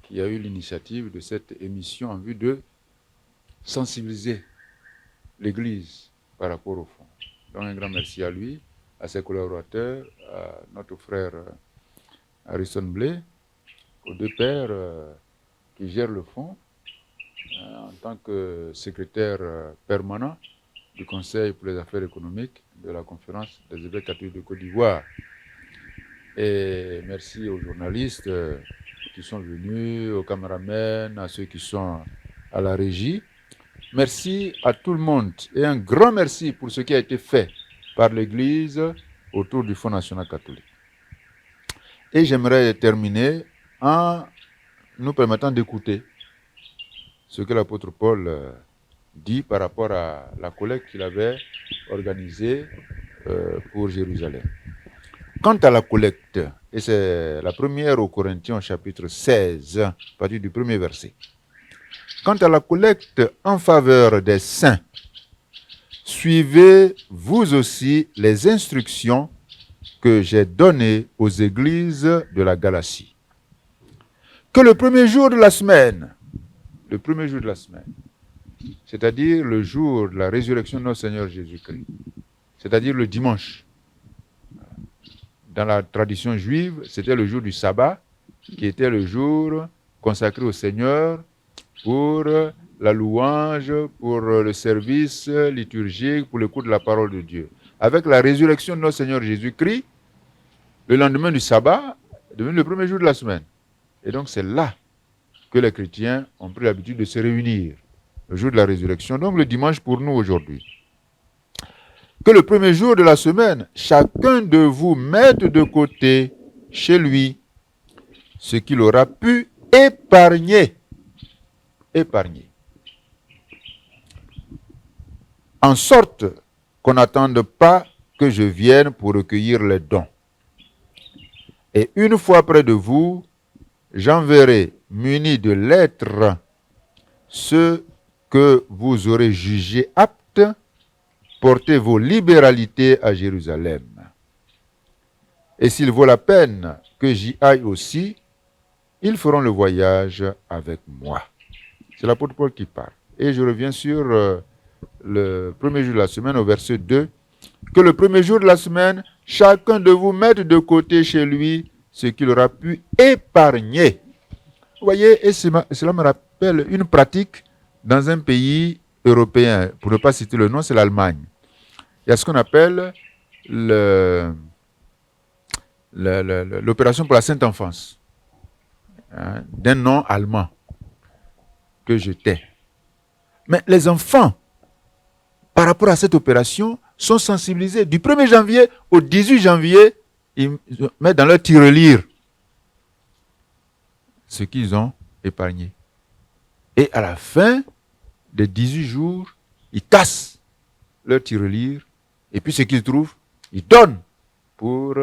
qui a eu l'initiative de cette émission en vue de sensibiliser l'Église par rapport au fond. Donc un grand merci à lui, à ses collaborateurs, à notre frère Harrison Blay, aux deux pères qui gèrent le fonds, en tant que secrétaire permanent du Conseil pour les affaires économiques de la Conférence des évêques catholiques de Côte d'Ivoire. Et merci aux journalistes qui sont venus, aux caméramans, à ceux qui sont à la régie. Merci à tout le monde et un grand merci pour ce qui a été fait par l'Église autour du Fonds national catholique. Et j'aimerais terminer en nous permettant d'écouter ce que l'apôtre Paul dit par rapport à la collecte qu'il avait organisée pour Jérusalem. Quant à la collecte, et c'est la première aux Corinthiens au chapitre 16, à partir du premier verset. Quant à la collecte en faveur des saints, suivez vous aussi les instructions que j'ai données aux églises de la Galatie. Que le premier jour de la semaine, c'est-à-dire le jour de la résurrection de notre Seigneur Jésus-Christ, c'est-à-dire le dimanche. Dans la tradition juive, c'était le jour du sabbat, qui était le jour consacré au Seigneur pour la louange, pour le service liturgique, pour l'écoute de la parole de Dieu. Avec la résurrection de notre Seigneur Jésus-Christ, le lendemain du sabbat est devenu le premier jour de la semaine. Et donc c'est là que les chrétiens ont pris l'habitude de se réunir, le jour de la résurrection, donc le dimanche pour nous aujourd'hui. Que le premier jour de la semaine, chacun de vous mette de côté chez lui ce qu'il aura pu épargner. En sorte qu'on n'attende pas que je vienne pour recueillir les dons. Et une fois près de vous, j'enverrai munis de lettres ceux que vous aurez jugés aptes. Portez vos libéralités à Jérusalem. Et s'il vaut la peine que j'y aille aussi, ils feront le voyage avec moi. C'est l'apôtre Paul qui parle. Et je reviens sur le premier jour de la semaine, au verset 2. Que le premier jour de la semaine, chacun de vous mette de côté chez lui ce qu'il aura pu épargner. Vous voyez, et cela me rappelle une pratique dans un pays européen, pour ne pas citer le nom, c'est l'Allemagne. Il y a ce qu'on appelle l'opération pour la Sainte Enfance, d'un nom allemand que je tais. Mais les enfants, par rapport à cette opération, sont sensibilisés. Du 1er janvier au 18 janvier, ils mettent dans leur tirelire ce qu'ils ont épargné. Et à la fin des 18 jours, ils tassent leur tirelire, et puis ce qu'ils trouvent, ils donnent pour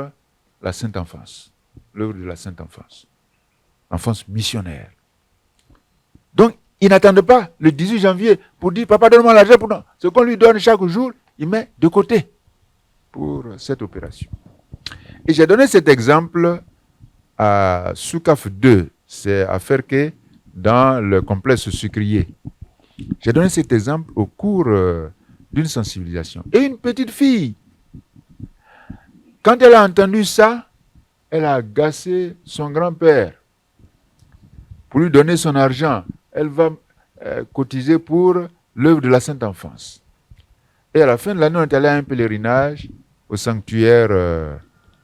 la Sainte Enfance, l'œuvre de la Sainte Enfance, enfance missionnaire. Donc, ils n'attendent pas le 18 janvier pour dire, papa, donne-moi l'argent pour nous. Ce qu'on lui donne chaque jour, il met de côté pour cette opération. Et j'ai donné cet exemple à Soukaf 2, c'est à Ferke, dans le complexe sucrier. J'ai donné cet exemple au cours d'une sensibilisation. Et une petite fille, quand elle a entendu ça, elle a agacé son grand-père pour lui donner son argent. Elle va cotiser pour l'œuvre de la Sainte Enfance. Et à la fin de l'année, on est allé à un pèlerinage au sanctuaire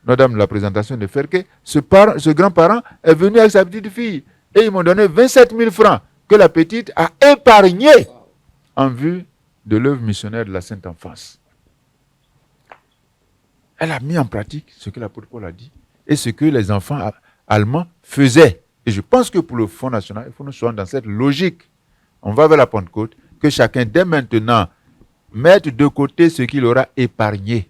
Notre-Dame de la Présentation de Ferke. Ce grand-parent est venu avec sa petite fille et ils m'ont donné 27 000 francs que la petite a épargné en vue de l'œuvre missionnaire de la Sainte Enfance. Elle a mis en pratique ce que l'apôtre Paul a dit et ce que les enfants allemands faisaient. Et je pense que pour le Fonds national, il faut que nous soyons dans cette logique. on va vers la Pentecôte, que chacun dès maintenant mette de côté ce qu'il aura épargné.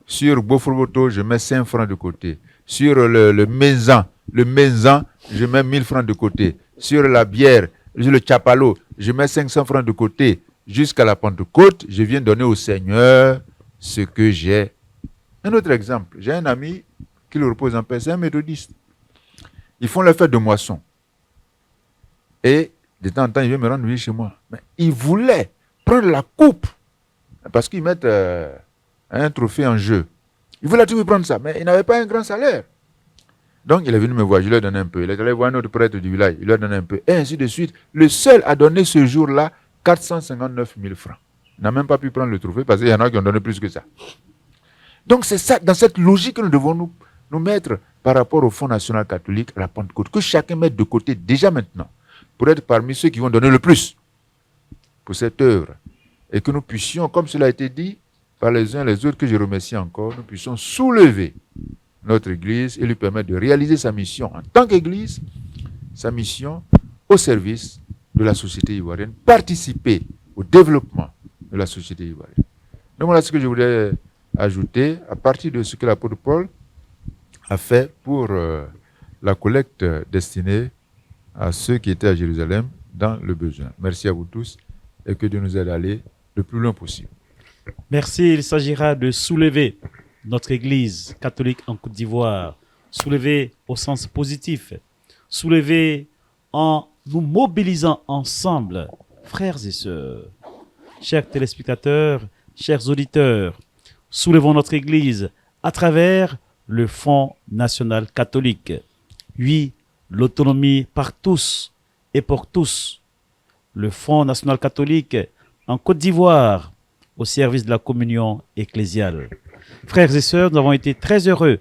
Sur Bofroboto, je mets 5 francs de côté. Sur le Mézan, je mets 1000 francs de côté. Sur la bière, le Chapalo, je mets 500 francs de côté. Jusqu'à la Pentecôte, je viens donner au Seigneur ce que j'ai. Un autre exemple, j'ai un ami qui le repose en paix, c'est un méthodiste. Ils font la fête de moisson. Et de temps en temps, il vient me rendre visite chez moi. Mais il voulait prendre la coupe parce qu'ils mettent un trophée en jeu. Il voulait tout prendre ça, mais il n'avait pas un grand salaire. Donc, il est venu me voir, je lui ai donné un peu. Il est allé voir un autre prêtre du village, il lui a donné un peu. Et ainsi de suite. Le seul a donné ce jour-là 459 000 francs. Il n'a même pas pu prendre le trophée parce qu'il y en a qui ont donné plus que ça. Donc, c'est ça, dans cette logique que nous devons nous mettre par rapport au Fonds national catholique, à la Pentecôte, que chacun mette de côté déjà maintenant pour être parmi ceux qui vont donner le plus pour cette œuvre. Et que nous puissions, comme cela a été dit par les uns et les autres, que je remercie encore, nous puissions soulever notre Église et lui permettre de réaliser sa mission en tant qu'Église, sa mission au service de la société ivoirienne, participer au développement de la société ivoirienne. Donc voilà ce que je voulais ajouter à partir de ce que l'apôtre Paul a fait pour la collecte destinée à ceux qui étaient à Jérusalem dans le besoin. Merci à vous tous et que Dieu nous aide à aller le plus loin possible. Merci. Il s'agira de soulever notre Église catholique en Côte d'Ivoire, soulever au sens positif, soulever en nous mobilisant ensemble, frères et sœurs, chers téléspectateurs, chers auditeurs, soulevons notre Église à travers le Fonds national catholique. Oui, l'autonomie par tous et pour tous. Le Fonds national catholique en Côte d'Ivoire au service de la communion ecclésiale. Frères et sœurs, nous avons été très heureux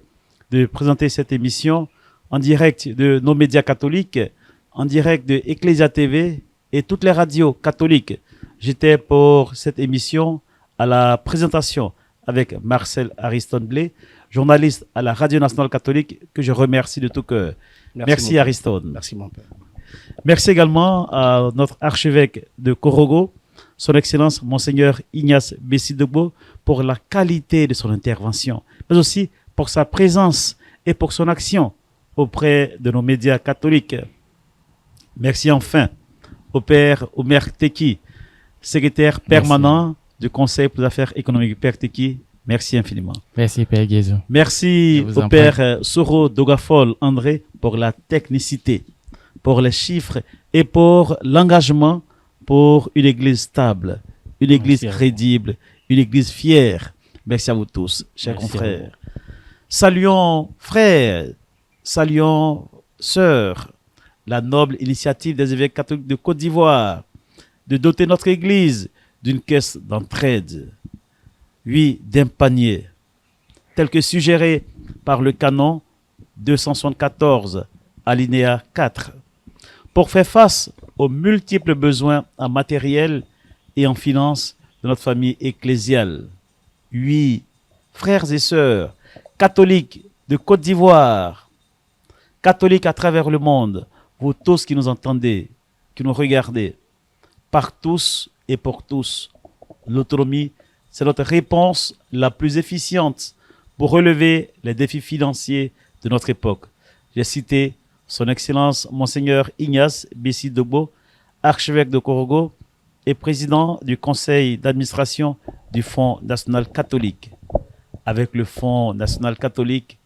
de présenter cette émission en direct de nos médias catholiques, en direct de Ecclesia TV et toutes les radios catholiques. J'étais pour cette émission à la présentation avec Marcel Ariston Blé, journaliste à la Radio nationale catholique, que je remercie de tout cœur. Merci Ariston. Merci mon père. Merci également à notre archevêque de Korogo, son Excellence Monseigneur Ignace Bessi Dogbo, pour la qualité de son intervention, mais aussi pour sa présence et pour son action auprès de nos médias catholiques. Merci enfin au Père Omer Teki, secrétaire permanent du Conseil pour les affaires économiques. Père Teki, merci infiniment. Merci, Père Guézo. Merci au Père Soro Dogafol André pour la technicité, pour les chiffres et pour l'engagement pour une église stable, une église crédible, une église fière. Merci à vous tous, chers confrères. Saluons frères, saluons sœurs, la noble initiative des évêques catholiques de Côte d'Ivoire de doter notre église d'une caisse d'entraide, oui, d'un panier, tel que suggéré par le canon 274, alinéa 4, pour faire face aux multiples besoins en matériel et en finances de notre famille ecclésiale. Oui, frères et sœurs, catholiques de Côte d'Ivoire, catholiques à travers le monde, vous tous qui nous entendez, qui nous regardez, par tous et pour tous, l'autonomie, c'est notre réponse la plus efficiente pour relever les défis financiers de notre époque. J'ai cité Son Excellence Monseigneur Ignace Bessi Dogbo, archevêque de Korogo et président du conseil d'administration du Fonds national catholique. Avec le Fonds national catholique,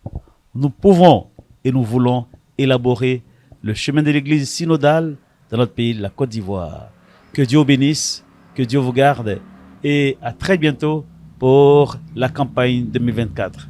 nous pouvons et nous voulons élaborer le chemin de l'Église synodale dans notre pays, la Côte d'Ivoire. Que Dieu bénisse, que Dieu vous garde et à très bientôt pour la campagne 2024.